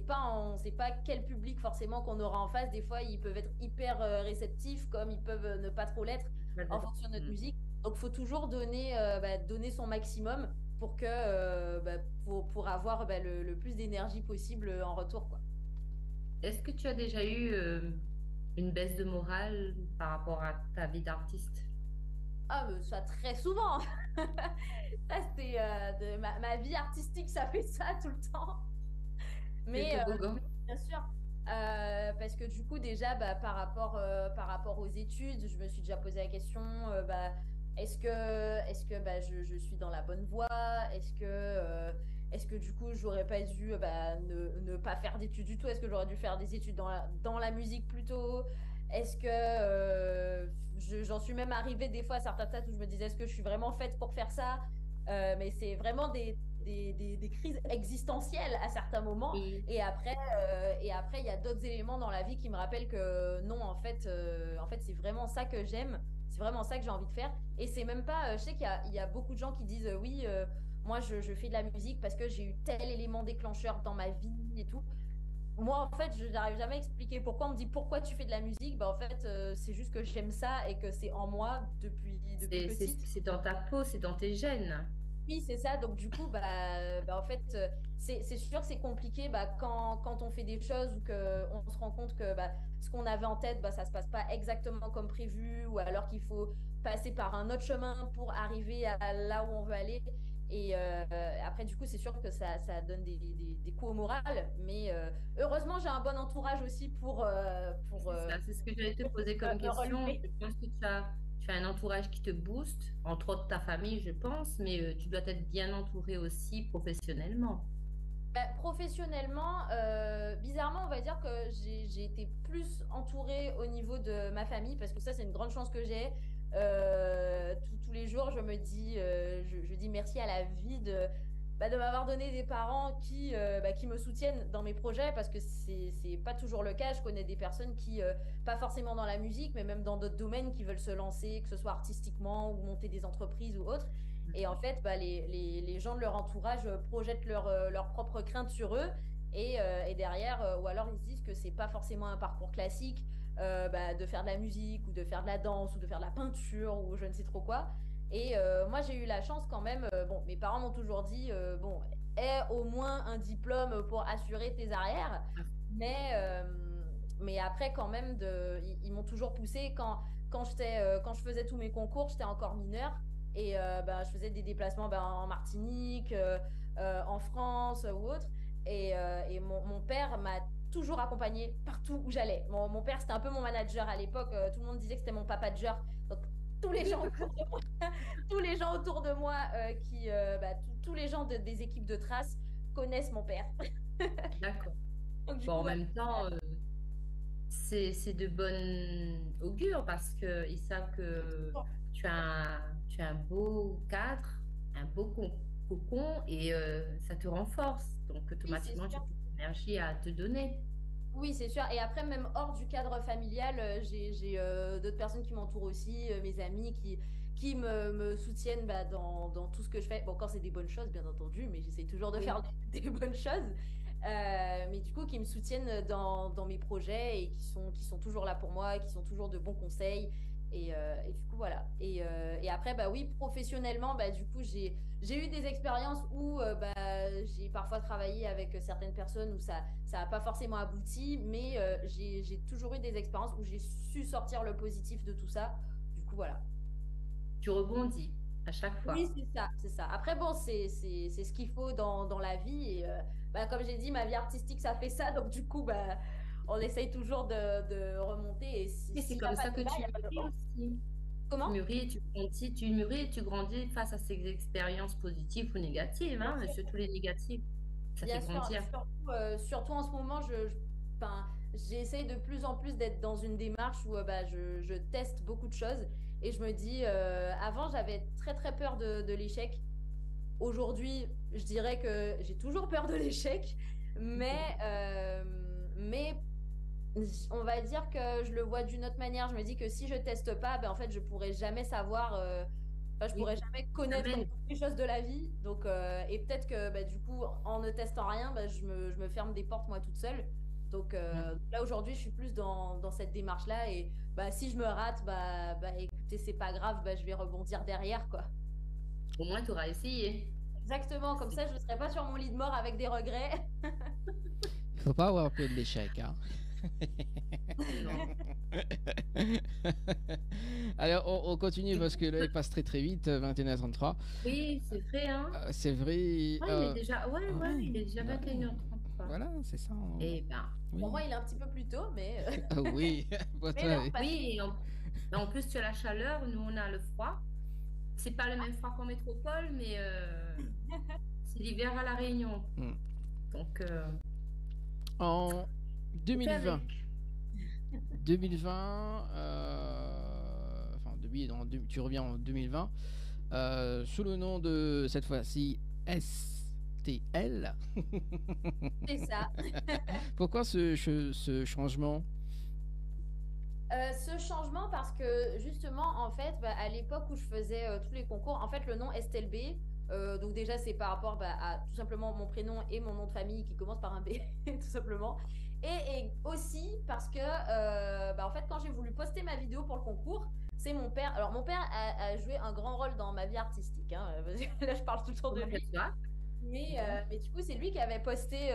on sait pas quel public forcément qu'on aura en face. Des fois, ils peuvent être hyper réceptifs comme ils peuvent ne pas trop l'être en fonction de notre musique. Donc, faut toujours donner son maximum pour que pour avoir le plus d'énergie possible en retour, quoi. Est-ce que tu as déjà eu une baisse de morale par rapport à ta vie d'artiste? Ah, ça très souvent. Ça, c'était ma vie artistique, ça fait ça tout le temps. Mais bien sûr, parce que du coup, déjà, par rapport aux études, je me suis déjà posé la question, est-ce que je suis dans la bonne voie? Est-ce que du coup, j'aurais pas dû ne pas faire d'études du tout? Est-ce que j'aurais dû faire des études dans la musique plutôt? Est-ce que j'en suis même arrivée des fois à certains stades où je me disais, est-ce que je suis vraiment faite pour faire ça? Mais c'est vraiment des crises existentielles à certains moments. Et après, il y a d'autres éléments dans la vie qui me rappellent que non, en fait, c'est vraiment ça que j'aime. C'est vraiment ça que j'ai envie de faire. Et c'est même pas... je sais qu'il y a beaucoup de gens qui disent oui, moi, je fais de la musique parce que j'ai eu tel élément déclencheur dans ma vie et tout. Moi, en fait, je n'arrive jamais à expliquer pourquoi. On me dit pourquoi tu fais de la musique. En fait, c'est juste que j'aime ça et que c'est en moi depuis petite. C'est dans ta peau, c'est dans tes gènes. Oui, c'est ça. Donc, du coup, en fait, c'est sûr que c'est compliqué quand on fait des choses ou qu'on se rend compte que ce qu'on avait en tête, ça se passe pas exactement comme prévu ou alors qu'il faut passer par un autre chemin pour arriver à là où on veut aller. Et après, du coup, c'est sûr que ça donne des coups au moral. Mais heureusement, j'ai un bon entourage aussi pour c'est ce que j'allais te poser comme question. Je pense que tu as un entourage qui te booste, entre autres ta famille, je pense, mais tu dois être bien entouré aussi professionnellement. Professionnellement, bizarrement, on va dire que j'ai été plus entourée au niveau de ma famille parce que ça, c'est une grande chance que j'ai. Tous les jours, je me dis, je dis merci à la vie de m'avoir donné des parents qui me soutiennent dans mes projets parce que c'est pas toujours le cas. Je connais des personnes qui, pas forcément dans la musique, mais même dans d'autres domaines, qui veulent se lancer, que ce soit artistiquement ou monter des entreprises ou autres. Et en fait, les gens de leur entourage projettent leur propre crainte sur eux et derrière, ou alors ils se disent que c'est pas forcément un parcours classique de faire de la musique ou de faire de la danse ou de faire de la peinture ou je ne sais trop quoi. Et moi, j'ai eu la chance quand même. Mes parents m'ont toujours dit aie au moins un diplôme pour assurer tes arrières. Mais après, quand même, ils m'ont toujours poussé quand je faisais tous mes concours, j'étais encore mineure. Et je faisais des déplacements en Martinique, en France ou autre. Et mon père m'a toujours accompagnée partout où j'allais. Mon père, c'était un peu mon manager à l'époque. Tout le monde disait que c'était mon papa-ger. Donc, tous les gens autour de moi, tous les gens autour de moi tous les gens des équipes de trace connaissent mon père. D'accord. En même temps, c'est de bonne augure parce qu'ils savent que tu as un beau cadre, un beau cocon et ça te renforce. Donc, automatiquement, tu as toute l'énergie à te donner. Oui, c'est sûr. Et après, même hors du cadre familial, j'ai d'autres personnes qui m'entourent aussi, mes amis qui me soutiennent dans tout ce que je fais. Bon, quand c'est des bonnes choses, bien entendu, mais j'essaie toujours de faire des bonnes choses. Mais du coup, qui me soutiennent dans mes projets et qui sont toujours là pour moi, qui sont toujours de bons conseils. Et du coup, voilà. Et après, oui, professionnellement, du coup, j'ai eu des expériences où j'ai parfois travaillé avec certaines personnes où ça n'a pas forcément abouti, mais j'ai toujours eu des expériences où j'ai su sortir le positif de tout ça. Du coup, voilà. Tu rebondis à chaque fois. Oui, c'est ça. Après, bon, c'est ce qu'il faut dans la vie. Et comme j'ai dit, ma vie artistique, ça fait ça. Donc, du coup, on essaye toujours de remonter. Et c'est comme ça que tu mûris aussi. Comment? Tu mûris et tu grandis face à ces expériences positives ou négatives, surtout les négatives. Ça fait grandir. Surtout en ce moment, j'essaye de plus en plus d'être dans une démarche où je teste beaucoup de choses. Et je me dis, avant, j'avais très très peur de l'échec. Aujourd'hui, je dirais que j'ai toujours peur de l'échec, mais on va dire que je le vois d'une autre manière. Je me dis que si je teste pas, ben, en fait, je pourrais jamais savoir, je pourrais jamais connaître les choses de la vie. Donc, et peut-être que bah, du coup, en ne testant rien, bah, je me ferme des portes moi toute seule. Donc là, aujourd'hui, je suis plus dans cette démarche-là. Et bah, si je me rate, bah, écoutez, c'est pas grave, bah, je vais rebondir derrière, quoi. Au moins, tu auras essayé. Exactement, comme ça, je ne serai pas sur mon lit de mort avec des regrets. Il faut pas avoir peur de l'échec, hein. Alors on continue parce que là il passe très très vite, 21h33. Oui, c'est vrai, hein. C'est vrai. Il est déjà, il est déjà 21h33. Voilà, c'est ça. Et ben, pour moi, il est un petit peu plus tôt, mais. Oui. Mais non, oui. En plus tu as la chaleur, nous on a le froid. C'est pas le même froid qu'en métropole, mais c'est l'hiver à La Réunion. Donc. En 2020. 2020, tu reviens en 2020 sous le nom de cette fois-ci STL. C'est ça. Pourquoi ce changement? Ce changement parce que justement en fait à l'époque où je faisais tous les concours, en fait le nom STLB, donc déjà c'est par rapport à tout simplement mon prénom et mon nom de famille qui commence par un B tout simplement. Et aussi parce que en fait quand j'ai voulu poster ma vidéo pour le concours, c'est mon père. Alors mon père a joué un grand rôle dans ma vie artistique, hein. Là je parle tout le temps de lui. Mais du coup c'est lui qui avait posté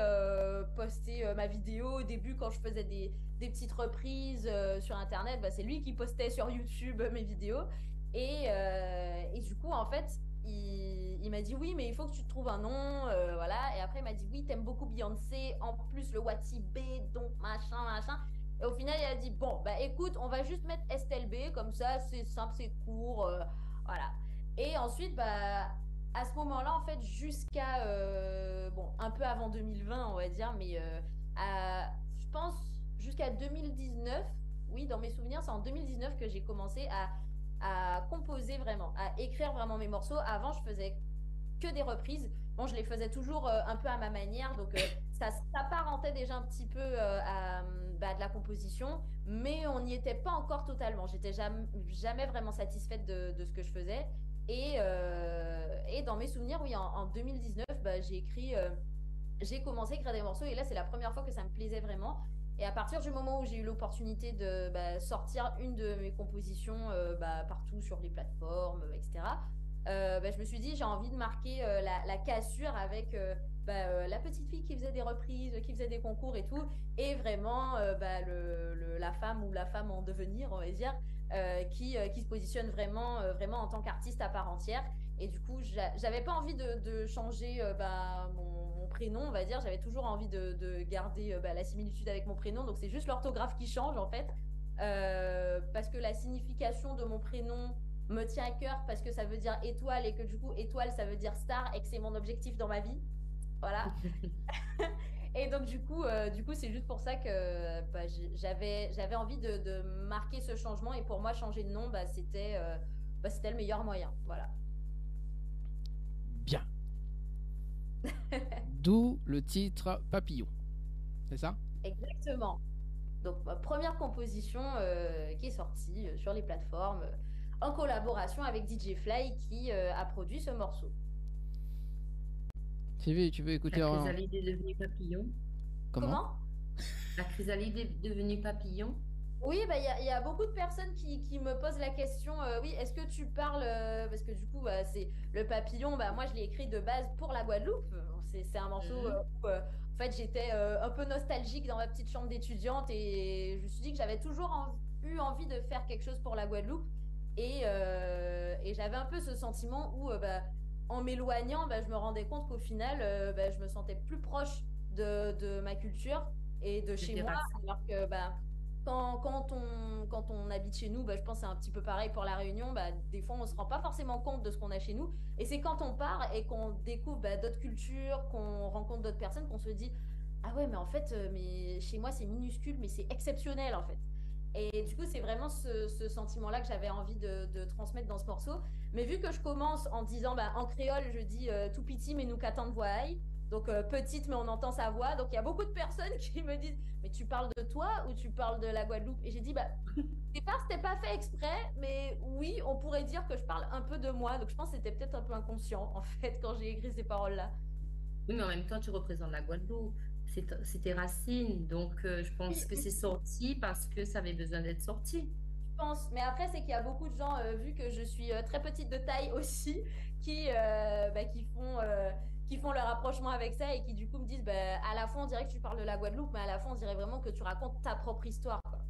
ma vidéo au début quand je faisais des petites reprises sur internet. C'est lui qui postait sur YouTube mes vidéos et du coup en fait il m'a dit oui mais il faut que tu te trouves un nom, voilà. Et après il m'a dit oui t'aimes beaucoup Beyoncé, en plus le Wati B, donc machin. Et au final il a dit bon écoute on va juste mettre STLB comme ça, c'est simple, c'est court, voilà. Et ensuite à ce moment-là en fait jusqu'à un peu avant 2020 on va dire, mais je pense jusqu'à 2019, oui dans mes souvenirs c'est en 2019 que j'ai commencé à composer vraiment, à écrire vraiment mes morceaux. Avant je faisais que des reprises. Bon, je les faisais toujours un peu à ma manière, donc ça s'apparentait déjà un petit peu à de la composition, mais on n'y était pas encore totalement. J'étais jamais vraiment satisfaite de ce que je faisais. Et dans mes souvenirs, oui, en 2019, j'ai commencé à écrire des morceaux, et là c'est la première fois que ça me plaisait vraiment. Et à partir du moment où j'ai eu l'opportunité de sortir une de mes compositions partout sur les plateformes, etc., je me suis dit j'ai envie de marquer la cassure avec la petite fille qui faisait des reprises, qui faisait des concours et tout, et vraiment la femme ou la femme en devenir, on va dire, qui se positionne vraiment en tant qu'artiste à part entière. Et du coup j'avais pas envie de changer mon prénom, on va dire. J'avais toujours envie de garder la similitude avec mon prénom, donc c'est juste l'orthographe qui change en fait, parce que la signification de mon prénom me tient à cœur, parce que ça veut dire étoile, et que du coup étoile ça veut dire star, et que c'est mon objectif dans ma vie, voilà. Et donc du coup c'est juste pour ça que j'avais envie de marquer ce changement, et pour moi changer de nom c'était le meilleur moyen, voilà. Bien. D'où le titre Papillon, c'est ça? Exactement. Donc ma première composition qui est sortie sur les plateformes en collaboration avec DJ Fly qui a produit ce morceau. Tu veux écouter La chrysalide est devenue papillon. Comment? La chrysalide est devenue papillon. Oui, il y a beaucoup de personnes qui me posent la question, oui, est-ce que tu parles, parce que du coup, c'est le papillon, moi je l'ai écrit de base pour la Guadeloupe. C'est un morceau où, en fait, j'étais un peu nostalgique dans ma petite chambre d'étudiante, et je me suis dit que j'avais toujours eu envie de faire quelque chose pour la Guadeloupe. Et j'avais un peu ce sentiment où, en m'éloignant, je me rendais compte qu'au final, je me sentais plus proche de ma culture et de chez moi, alors que quand on habite chez nous, je pense que c'est un petit peu pareil pour la Réunion, des fois on ne se rend pas forcément compte de ce qu'on a chez nous, et c'est quand on part et qu'on découvre d'autres cultures, qu'on rencontre d'autres personnes, qu'on se dit ah ouais mais en fait mais chez moi c'est minuscule mais c'est exceptionnel en fait. Et du coup, c'est vraiment ce sentiment-là que j'avais envie de transmettre dans ce morceau. Mais vu que je commence en disant, bah, en créole, je dis tout petit, mais nous qu'attendre voix. Donc petite, mais on entend sa voix. Donc il y a beaucoup de personnes qui me disent, mais tu parles de toi ou tu parles de la Guadeloupe? Et j'ai dit, bah, c'était pas fait exprès, mais oui, on pourrait dire que je parle un peu de moi. Donc je pense que c'était peut-être un peu inconscient, en fait, quand j'ai écrit ces paroles-là. Oui, mais en même temps, tu représentes la Guadeloupe. C'est tes racines. Donc, je pense que c'est sorti parce que ça avait besoin d'être sorti. Je pense. Mais après, c'est qu'il y a beaucoup de gens, vu que je suis très petite de taille aussi, qui font le rapprochement avec ça et qui, du coup, me disent, à la fois, on dirait que tu parles de la Guadeloupe, mais à la fin, on dirait vraiment que tu racontes ta propre histoire, quoi.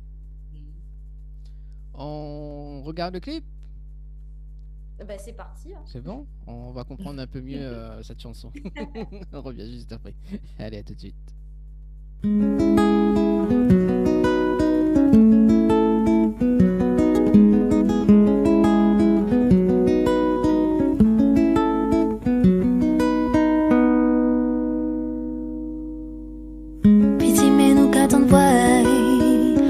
On regarde le clip? C'est parti. Hein. C'est bon? On va comprendre un peu mieux cette chanson. On revient juste après. Allez, à tout de suite. Piti mais nous qu'attend de voir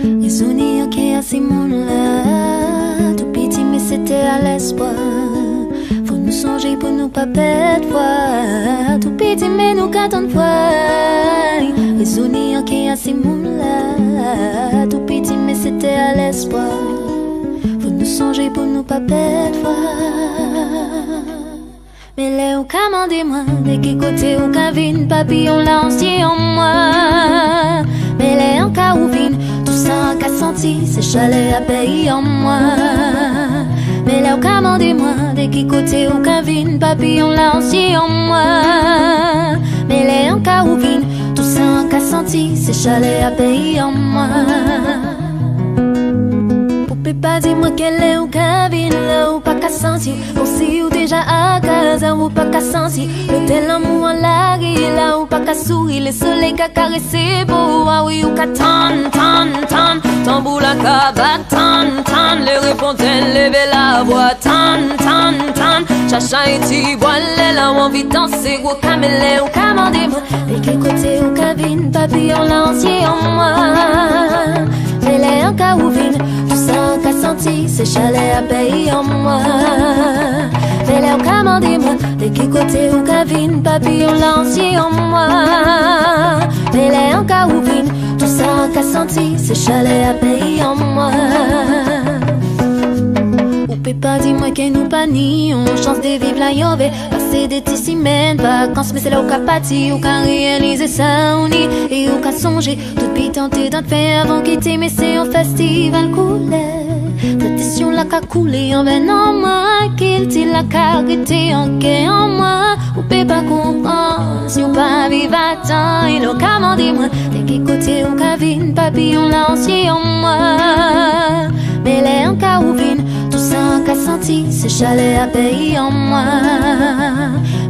les souvenirs qui a ces mondes-là. Tout petit mais c'était à l'espoir. Faut nous songer pour nous pas perdre foi. Tout petit mais nous qu'attend de voir les souvenirs qui a ces mondes-là. Tout petit mais c'était à l'espoir. Faut nous songer pour nous pas perdre foi. Mais là, ou commandez-moi, de quel côté ou cavine, papillon lancier en moi. Mais là, en cas où vine, tout ça en cas senti, c'est chalet à payer en moi. Mais là, ou commandez-moi, de quel côté ou cavine, papillon lancier en moi. Mais là, en cas où vine, tout ça en cas senti, c'est chalet à payer en moi. Poupée pas dis-moi qu'elle est ou cabine là ou pas qu'à sentir. Aussi ou déjà à casa ou pas qu'à sentir. Le tel amour en largue là ou pas qu'à sourire. Le soleil qu'à caresser beau. Ah oui ou qu'à tan tan tan. Tambour la cabane tan tan. Les répondants lever la voix tan tan tan. Chacha et tiboile là ou envie danser. Ou camélé ou commandez-moi. De quel côté ou cabine papillon lancier en moi. Mais les en cas où vine, tout ça qu'a senti, c'est chalet à payer en moi. Mais les en commandez-moi, de quel côté ou cavine, papillon lancier en moi. Mais les en cas où vine, tout ça qu'a senti, c'est chalet à payer en moi. Ou peut pas dis-moi que nous pas ni on chance de vivre la yove. Passer des petits semaines, vacances, mais c'est là où qu'a pâti, ou qu'a réalisé ça, on y, et où qu'a songé. Tout puis tenter d'en faire avant quitter, mais c'est un festival coulé. Tradition la qu'a coulé en venant moi, qu'il t'il la qu'a arrêté en quai en moi. Ou peut pas comprendre, si on pas vivre à temps, il a commandé-moi. De quel côté ou qu'a vine, papillon lancier en moi. Mais les en cas où vine, tout ça en cas senti, c'est chalet à payer en moi.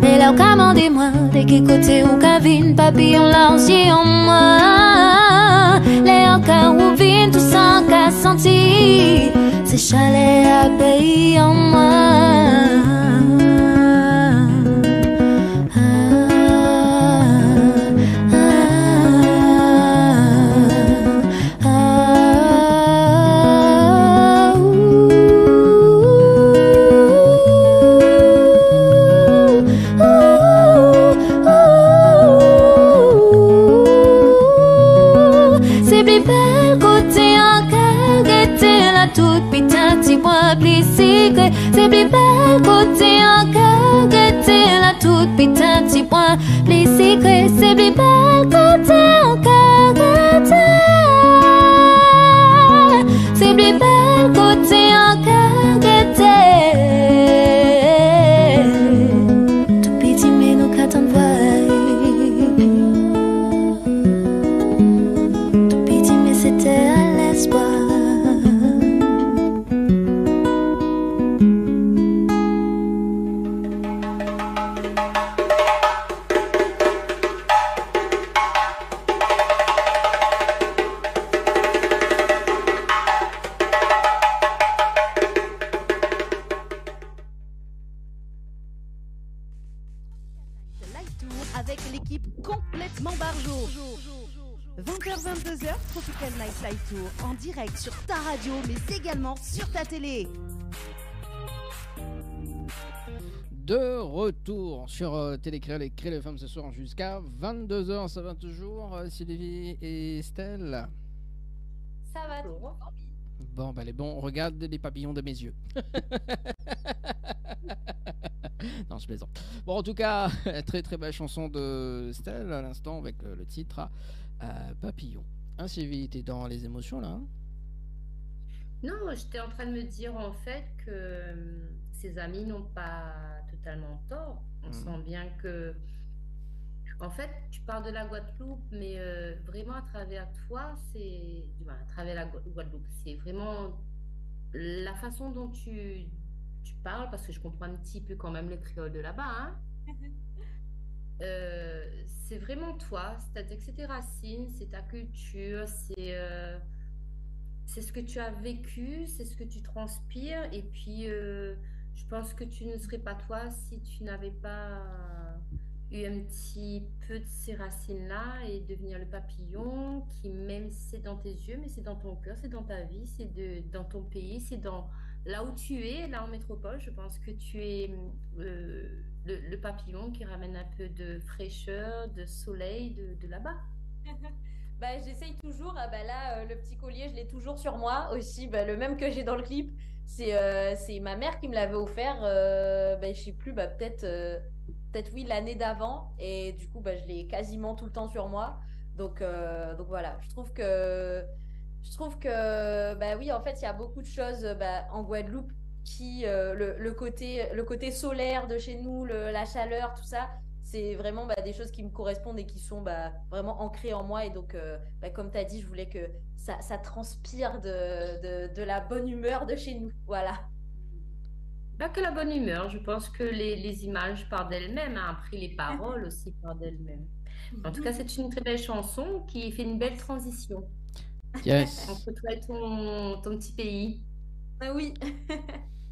Mais là, commandez-moi, de quel côté ou cavine, papillon lancier en moi. Les en cas où vine, tout ça en cas senti, c'est chalet à payer en moi. C'est plus belle côté encore que la toute putain petit point les secrets. C'est plus belle côté encore que c'est plus belle côté encore que tout petit mais nous qu'attend de voir. Tout petit mais c'était à l'espoir. Avec l'équipe complètement barjo. 20h-22h, Tropical Nightlife Tour en direct sur ta radio, mais également sur ta télé. De retour sur Télécréole et Créole FM ce soir jusqu'à 22h. Ça va toujours, Sylvie et Estelle? Ça va toujours. Bon, bah les bons, regarde les papillons de mes yeux. Non, je plaisante. Bon, en tout cas, très très belle chanson de Estelle à l'instant avec le titre Papillon. Hein, Sylvie, t'es dans les émotions là, hein? Non, j'étais en train de me dire en fait que ses amis n'ont pas totalement tort. On sent bien que, en fait, tu parles de la Guadeloupe, mais vraiment à travers toi, à travers la Guadeloupe, c'est vraiment la façon dont tu parles, parce que je comprends un petit peu quand même le créole de là-bas, hein. C'est vraiment toi, c'est-à-dire que c'est tes racines, c'est ta culture, c'est ce que tu as vécu, c'est ce que tu transpires, et puis je pense que tu ne serais pas toi si tu n'avais pas eu un petit peu de ces racines-là et devenir le papillon qui, même si c'est dans tes yeux, mais c'est dans ton cœur, c'est dans ta vie, dans ton pays, c'est dans là où tu es, là en métropole. Je pense que tu es le papillon qui ramène un peu de fraîcheur, de soleil de là-bas. Bah, j'essaye toujours. Ah, bah, là, le petit collier, je l'ai toujours sur moi aussi. Bah, le même que j'ai dans le clip. C'est ma mère qui me l'avait offert. Bah, je sais plus, bah, peut-être oui, l'année d'avant. Et du coup, bah, je l'ai quasiment tout le temps sur moi. Donc voilà. Je trouve que bah oui, en fait, il y a beaucoup de choses bah, en Guadeloupe qui le côté solaire de chez nous, la chaleur, tout ça. C'est vraiment bah, des choses qui me correspondent et qui sont bah, vraiment ancrées en moi. Et donc, bah, comme tu as dit, je voulais que ça transpire de la bonne humeur de chez nous. Voilà. Pas que la bonne humeur, je pense que les images parlent d'elles-mêmes, hein. Après, les paroles aussi parlent d'elles-mêmes. En tout cas, c'est une très belle chanson qui fait une belle transition. Yes. Entre toi et ton petit pays. Ah oui.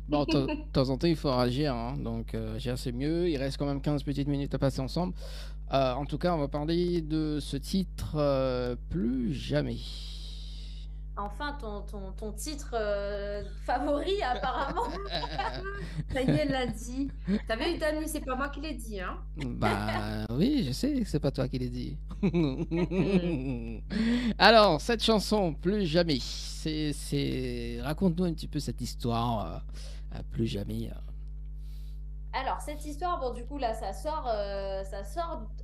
Bon, de temps en temps, il faut réagir, hein. Donc, agir, c'est mieux. Il reste quand même 15 petites minutes à passer ensemble. En tout cas, on va parler de ce titre Plus jamais. Enfin, ton titre favori, apparemment. Ça y est, elle l'a dit. T'as vu, Dani, c'est pas moi qui l'ai dit, hein? Bah oui, je sais que c'est pas toi qui l'ai dit. Alors, cette chanson, Plus jamais, raconte-nous un petit peu cette histoire, Plus jamais. Alors, cette histoire, bon, du coup, là, ça sort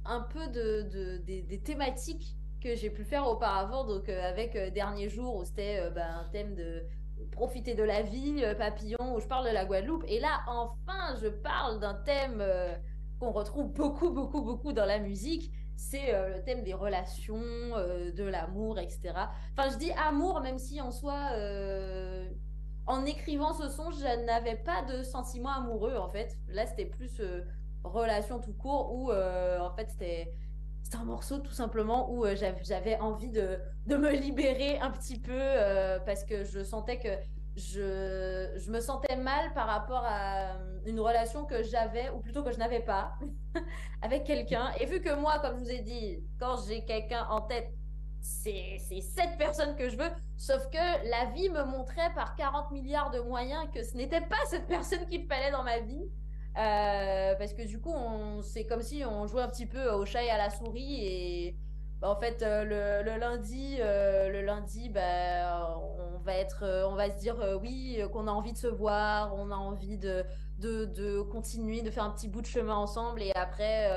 un peu des thématiques que j'ai pu faire auparavant, donc avec Dernier jour, où c'était un thème de profiter de la vie, papillon, où je parle de la Guadeloupe. Et là, enfin, je parle d'un thème qu'on retrouve beaucoup, beaucoup, beaucoup dans la musique. C'est le thème des relations, de l'amour, etc. Enfin, je dis amour, même si en soi, en écrivant ce son, je n'avais pas de sentiment amoureux, en fait. Là, c'était plus relation tout court, où en fait, c'était un morceau tout simplement où j'avais envie de me libérer un petit peu parce que je sentais que je me sentais mal par rapport à une relation que j'avais, ou plutôt que je n'avais pas, avec quelqu'un. Et vu que moi, comme je vous ai dit, quand j'ai quelqu'un en tête, c'est cette personne que je veux, sauf que la vie me montrait par 40 milliards de moyens que ce n'était pas cette personne qu'il fallait dans ma vie. Parce que du coup c'est comme si on jouait un petit peu au chat et à la souris, et en fait le lundi bah, on va se dire oui, qu'on a envie de se voir, on a envie de continuer de faire un petit bout de chemin ensemble, et après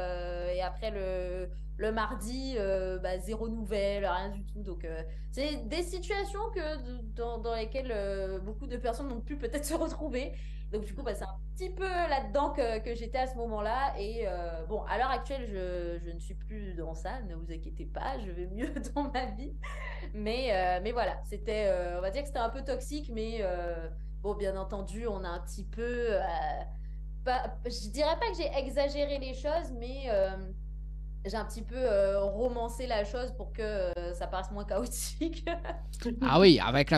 le mardi bah, zéro nouvelle, rien du tout. Donc c'est des situations dans lesquelles beaucoup de personnes n'ont pu peut-être se retrouver. Donc du coup, bah, c'est un petit peu là-dedans que j'étais à ce moment-là. Et bon, à l'heure actuelle, je ne suis plus dans ça, ne vous inquiétez pas, je vais mieux dans ma vie. Mais voilà, c'était, on va dire que c'était un peu toxique, mais bon, bien entendu, on a un petit peu... je dirais pas que j'ai exagéré les choses, mais j'ai un petit peu romancé la chose pour que ça paraisse moins chaotique. Ah oui, avec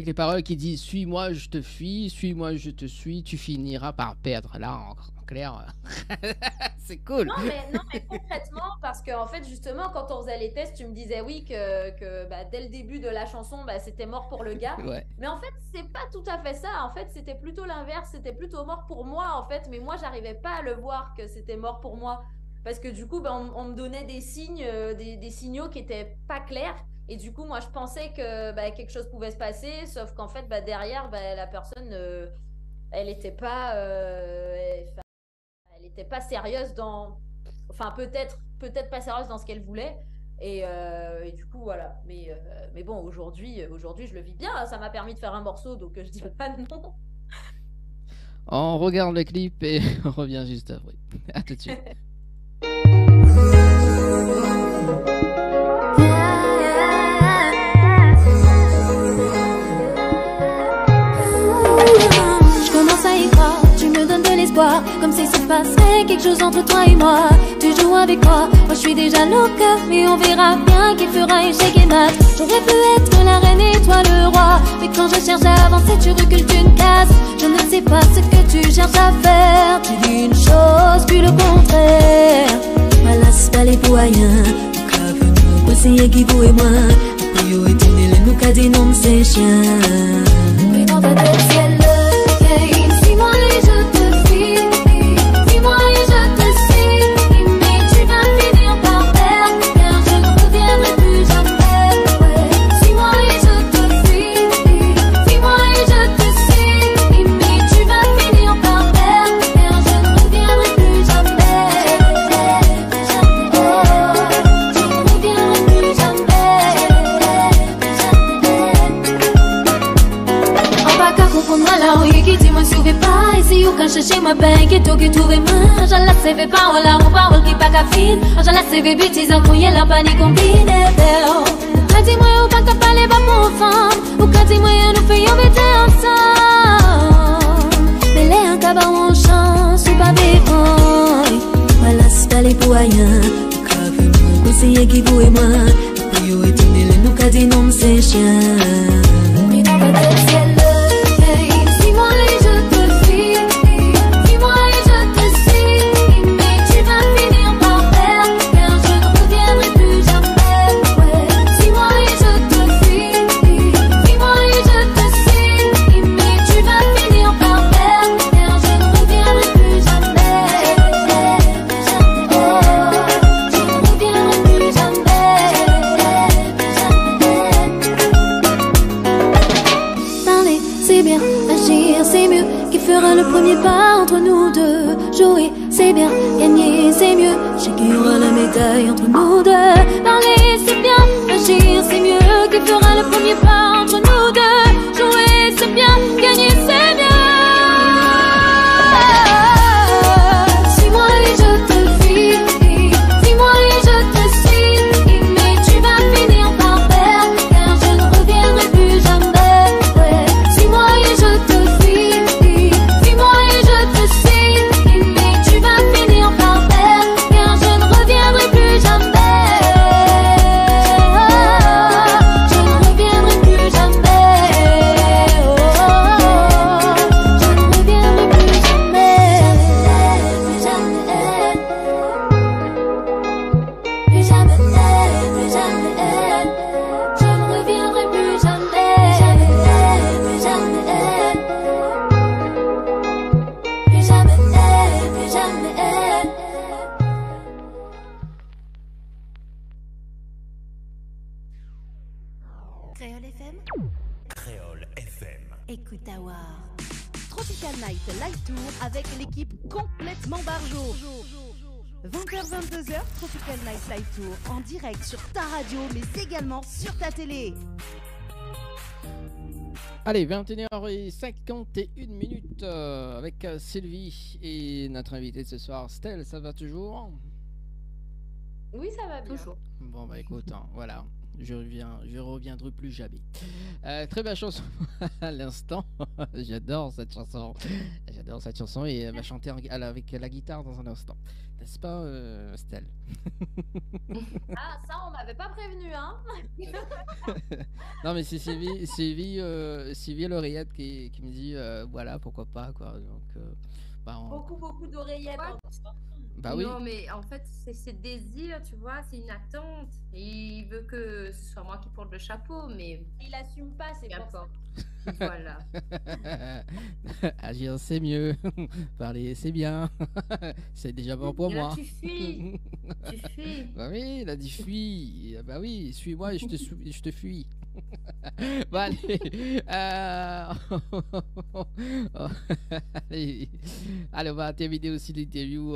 les paroles qui disent « Suis-moi, je te fuis, suis-moi, je te suis, tu finiras par perdre ». Là, clair. C'est cool. Non, mais concrètement, parce qu'en fait, justement, quand on faisait les tests, tu me disais oui que bah, dès le début de la chanson, bah, c'était mort pour le gars. Ouais. Mais en fait, c'est pas tout à fait ça. En fait, c'était plutôt l'inverse. C'était plutôt mort pour moi, en fait. Mais moi, j'arrivais pas à le voir que c'était mort pour moi. Parce que du coup, bah, on me donnait des signes, des signaux qui étaient pas clairs. Et du coup, moi, je pensais que bah, quelque chose pouvait se passer. Sauf qu'en fait, bah, derrière, bah, la personne, elle était pas... elle était pas sérieuse dans... Enfin, peut-être pas sérieuse dans ce qu'elle voulait. Et du coup, voilà. Mais bon, aujourd'hui, je le vis bien. Ça m'a permis de faire un morceau, donc je dis pas non. On regarde le clip et on revient juste après. À tout de suite. Je commence à y croire, tu me donnes de l'espoir, comme si se passait quelque chose entre toi et moi. Tu joues avec moi je suis déjà loca, mais on verra bien qui fera échec et mat. J'aurais pu être la reine et toi le roi, mais quand je cherche à avancer tu recules d'une case. Je ne sais pas ce que tu cherches à faire, tu dis une chose puis le contraire. Malas pas les poyens, nous conseiller qui vous et moi. Yo et nous qu'a dit non c'est chien. Mais dans ta tête c'est le game. Suis-moi et je te file. Suis-moi et je te suis. Mais tu vas finir par perdre, car je ne reviendrai plus jamais. Ouais. Suis-moi et je te file. Suis-moi et je te suis. Mais tu vas finir par perdre, car je ne reviendrai plus jamais. Je ne reviendrai plus jamais. Là où il dit moi sauve pas ici ou quand je chez moi ben qui tout trouver moi je la sais pas on la on parle qui pas qu'à fin je la sais bêtise en couille la panique combinée quand dis moi ou pas qu'à parler pas pour femme ou quand dis moi nous faisons vite ensemble mais les en tabac on chance ou pas bébé voilà c'est pas les poyens café mon conseiller qui vous et moi yo et nous qu'a dit non c'est chien mais dans ta tête c'est suis-moi et je te suis, suis-moi et je te suis, mais tu vas finir par perdre, car je ne reviendrai plus jamais. Ouais. Suis-moi et je te suis, suis-moi et je te suis, mais tu vas finir par perdre, car je ne reviendrai plus jamais. Oh, je ne reviendrai plus jamais. Parler, c'est bien. Agir, c'est mieux, qui fera le premier pas entre nous deux. Jouer, c'est bien, gagner, c'est mieux, chacun aura la médaille entre nous deux. Parler, c'est bien, agir, c'est mieux, qui fera le premier pas entre nous deux. Jouer, c'est bien, gagner, c'est mieux. Suis-moi et je te fuis, suis-moi et je te suis, mais tu vas finir par perdre, car je ne reviendrai plus jamais. Ouais. Suis-moi et je te fuis, suis-moi et je te suis, mais tu vas finir par perdre, car je ne reviendrai plus jamais. Je ne reviendrai plus jamais. Oh, je ne reviendrai plus jamais. Plus jamais. Plus jamais. Plus jamais. Je ne reviendrai plus jamais. Plus jamais. Plus jamais. Plus jamais. Créole FM. Créole FM. Écoute à voir. Tropical Night Live Tour avec l'équipe complètement barjo. 20h-22h, Tropical Night Live Tour en direct sur ta radio mais également sur ta télé. Allez, 21h51 avec Sylvie et notre invitée de ce soir, Stell, ça va toujours? Oui, ça va bien. Toujours. Bon bah écoute, hein, voilà, je reviendrai plus jamais. Très belle chanson à l'instant, j'adore cette chanson et elle va chanter avec la guitare dans un instant. N'est-ce pas, Stell? Ah, ça, on m'avait pas prévenu, hein. Non, mais c'est Sylvie Lauriette qui me dit voilà, pourquoi pas, quoi. Donc, Beaucoup d'oreillettes. Bah oui. Non, mais en fait, c'est désir, tu vois, c'est une attente. Et il veut que ce soit moi qui porte le chapeau, mais il assume pas, c'est pour ça. Voilà. Agir, c'est mieux. Parler, c'est bien. C'est déjà bon pour Et là, moi. tu fuis. Tu fuis. Bah oui, il a dit fuis. Bah oui, suis-moi et je te fuis. Bon, allez. Allez, on va terminer aussi l'interview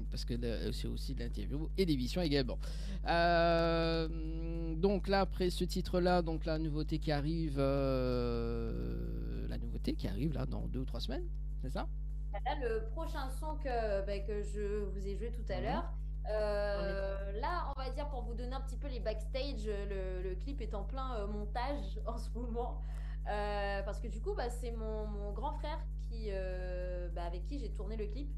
parce que c'est aussi l'interview et l'émission également. Donc là, après ce titre-là, donc la nouveauté qui arrive là dans 2 ou 3 semaines, c'est ça? Là, le prochain son que je vous ai joué tout à l'heure. Là, on va dire, pour vous donner un petit peu les backstage, le clip est en plein montage en ce moment. Parce que du coup, c'est mon grand frère avec qui j'ai tourné le clip.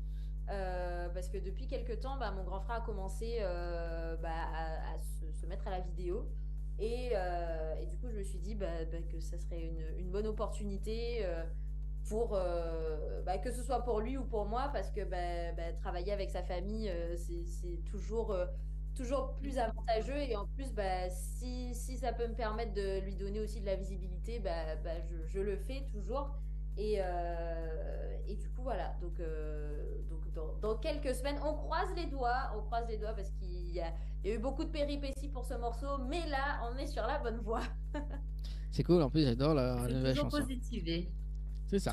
Parce que depuis quelques temps, mon grand frère a commencé à se mettre à la vidéo. Et du coup, je me suis dit que ça serait une bonne opportunité pour que ce soit pour lui ou pour moi, parce que travailler avec sa famille, c'est toujours plus avantageux. Et en plus, si ça peut me permettre de lui donner aussi de la visibilité, je le fais toujours. Et du coup, voilà. Donc dans quelques semaines, on croise les doigts parce qu'il y a eu beaucoup de péripéties pour ce morceau, mais là, on est sur la bonne voie. C'est cool, en plus, j'adore la nouvelle chanson. Toujours positivé. C'est ça.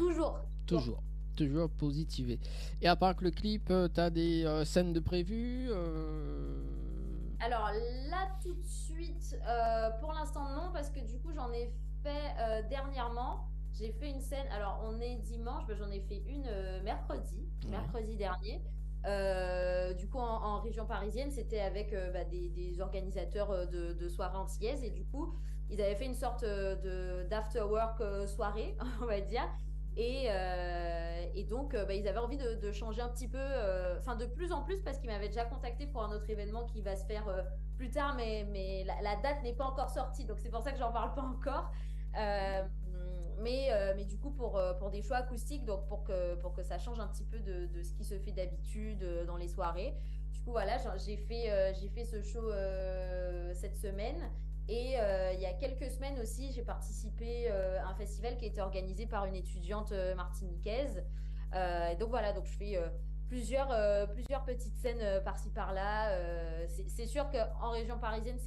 Toujours positivé. Et à part que le clip, t'as des scènes de prévues Alors là, tout de suite, pour l'instant, non, parce que du coup, j'en ai fait dernièrement. J'ai fait une scène, alors on est dimanche, j'en ai fait une mercredi dernier. Du coup, en région parisienne, c'était avec des organisateurs de soirées antillaises. Et du coup, ils avaient fait une sorte d'after-work soirée, on va dire. Et donc, ils avaient envie de changer un petit peu, de plus en plus, parce qu'ils m'avaient déjà contacté pour un autre événement qui va se faire plus tard, mais la date n'est pas encore sortie. Donc, c'est pour ça que j'en parle pas encore. Mais du coup, pour des choix acoustiques, donc pour que ça change un petit peu de ce qui se fait d'habitude dans les soirées. Du coup, voilà, j'ai fait ce show cette semaine. Et il y a quelques semaines aussi, j'ai participé à un festival qui a été organisé par une étudiante martiniquaise. Et donc voilà, donc je fais plusieurs petites scènes par-ci par-là. C'est sûr qu'en région parisienne,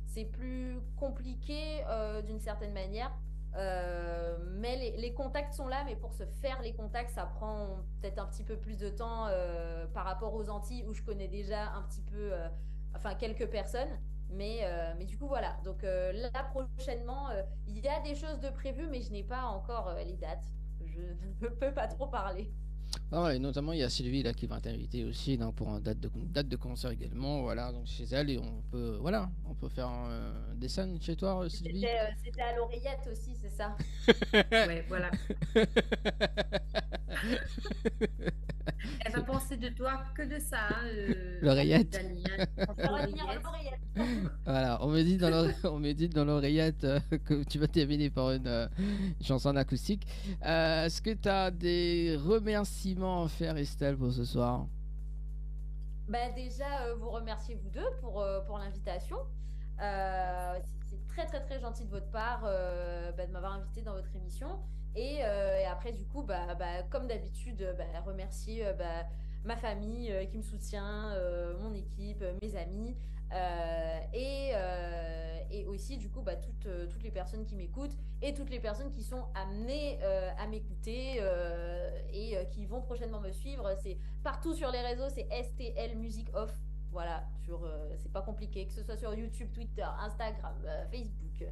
c'est plus compliqué d'une certaine manière. Mais les contacts sont là, mais pour se faire les contacts, ça prend peut-être un petit peu plus de temps par rapport aux Antilles, où je connais déjà un petit peu, quelques personnes. Mais du coup, voilà. Donc là, prochainement, il y a des choses de prévues, mais je n'ai pas encore les dates. Je ne peux pas trop parler. Et notamment, il y a Sylvie là qui va t'inviter aussi pour une date de concert également. Voilà, donc chez elle, et on peut faire des scènes chez toi, Sylvie. C'était à l'oreillette aussi, c'est ça. Ouais, voilà. Elle va penser de toi que de ça. L'oreillette. Voilà, on me dit dans l'oreillette que tu vas terminer par une chanson acoustique. Est-ce que tu as des remerciements à faire, Estelle, pour ce soir? Déjà, vous remerciez vous deux pour l'invitation. C'est très très très gentil de votre part de m'avoir invité dans votre émission. Et après, du coup, comme d'habitude, remercier ma famille qui me soutient, mon équipe, mes amis, et aussi, du coup, toutes les personnes qui m'écoutent et toutes les personnes qui sont amenées à m'écouter et qui vont prochainement me suivre. C'est partout sur les réseaux, c'est STL Music Off. Voilà, c'est pas compliqué, que ce soit sur YouTube, Twitter, Instagram, Facebook.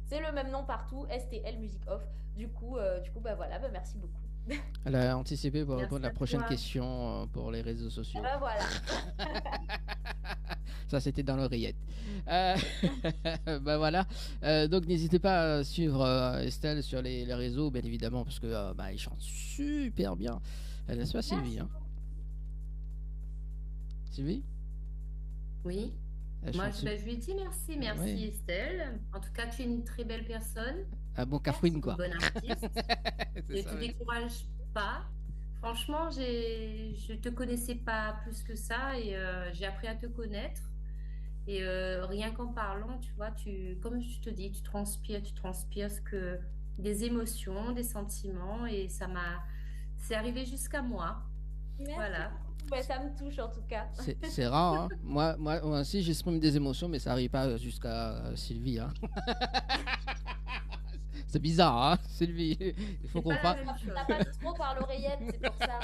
C'est le même nom partout, STL Music Off. Du coup, voilà, merci beaucoup. Elle a anticipé pour répondre à la prochaine question pour les réseaux sociaux. Voilà. Ça, c'était dans l'oreillette. Voilà. Donc, n'hésitez pas à suivre Estelle sur les réseaux, bien évidemment, parce que elle chante super bien. N'est-ce pas, Sylvie, hein? Sylvie? Oui. Moi, je lui dis merci oui. Estelle. En tout cas, tu es une très belle personne. Un bon cafouine, quoi. Une bonne artiste. Ne te décourage pas. Franchement, je te connaissais pas plus que ça et j'ai appris à te connaître. Et rien qu'en parlant, tu vois, comme je te dis, tu transpires des émotions, des sentiments et c'est arrivé jusqu'à moi. Merci. Voilà. Ouais, ça me touche en tout cas. C'est rare, hein. Moi aussi j'exprime des émotions, mais ça arrive pas jusqu'à Sylvie, hein. C'est bizarre, hein, Sylvie. Il faut qu'on parle. T'as pas dit trop par l'oreillette, c'est pour ça.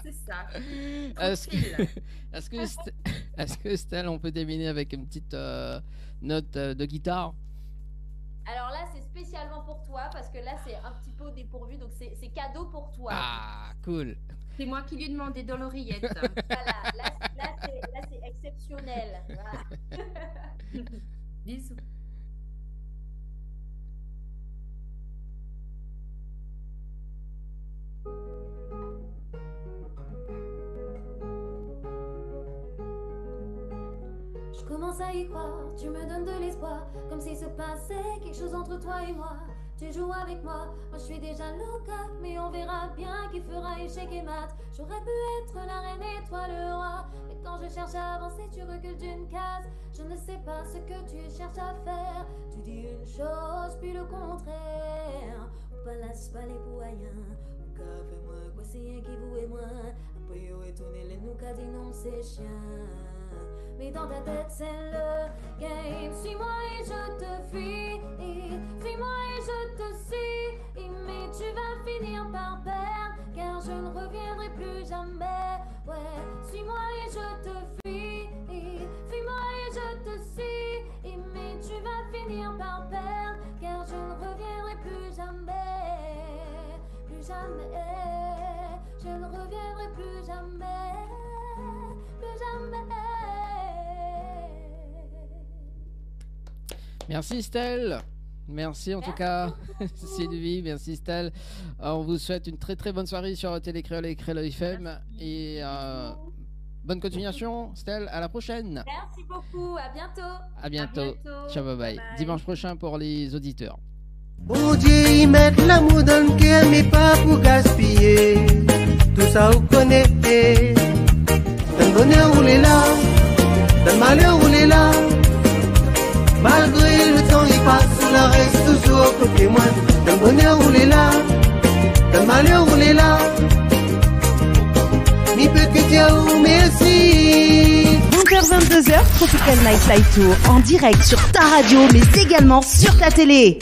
C'est ça. Est-ce que Estelle, on peut terminer avec une petite note de guitare? Alors là, c'est spécialement pour toi parce que là, c'est un petit peu dépourvu, donc c'est cadeau pour toi. Ah, cool. C'est moi qui lui ai demandé dans l'oreillette. Voilà, là c'est exceptionnel. Voilà. Bisous. Je commence à y croire, tu me donnes de l'espoir, comme s'il se passait quelque chose entre toi et moi. Tu joues avec moi je suis déjà loca, mais on verra bien qui fera échec et mat. J'aurais pu être la reine et toi le roi, mais quand je cherche à avancer, tu recules d'une case. Je ne sais pas ce que tu cherches à faire, tu dis une chose puis le contraire. Ou pas la spalée pour rien, ou qu'a fait moi, quoi c'est rien qui vous et moi. Après yo retourner les nous qu'a dit non c'est chien. Mais dans ta tête c'est le game. Suis-moi et je te fuis, fuis-moi et je te suis. Mais tu vas finir par perdre, car je ne reviendrai plus jamais. Ouais, suis-moi et je te fuis, fuis-moi et je te suis. Mais tu vas finir par perdre, car je ne reviendrai plus jamais. Plus jamais, je ne reviendrai plus jamais. Plus jamais. Merci Stella. Merci en tout cas Sylvie, merci Stella. On vous souhaite une très très bonne soirée sur Télé Créole et Créole FM. Et bonne continuation Stella, à la prochaine. Merci beaucoup, à bientôt. À bientôt. Ciao, bye bye. Dimanche prochain pour les auditeurs. Bon Dieu, y mettre l'amour dans le cœur, mais pas pour gaspiller. Tout ça vous connaissez. Dans le bonheur roulez là, dans le malheur roulez là. Malgré le temps il passe, on reste toujours côté moi. Dans le bonheur roulez là, dans le malheur roulez là. Mi petit ciao, merci. 20h-22h, Tropical Night Live Tour en direct sur ta radio, mais également sur ta télé.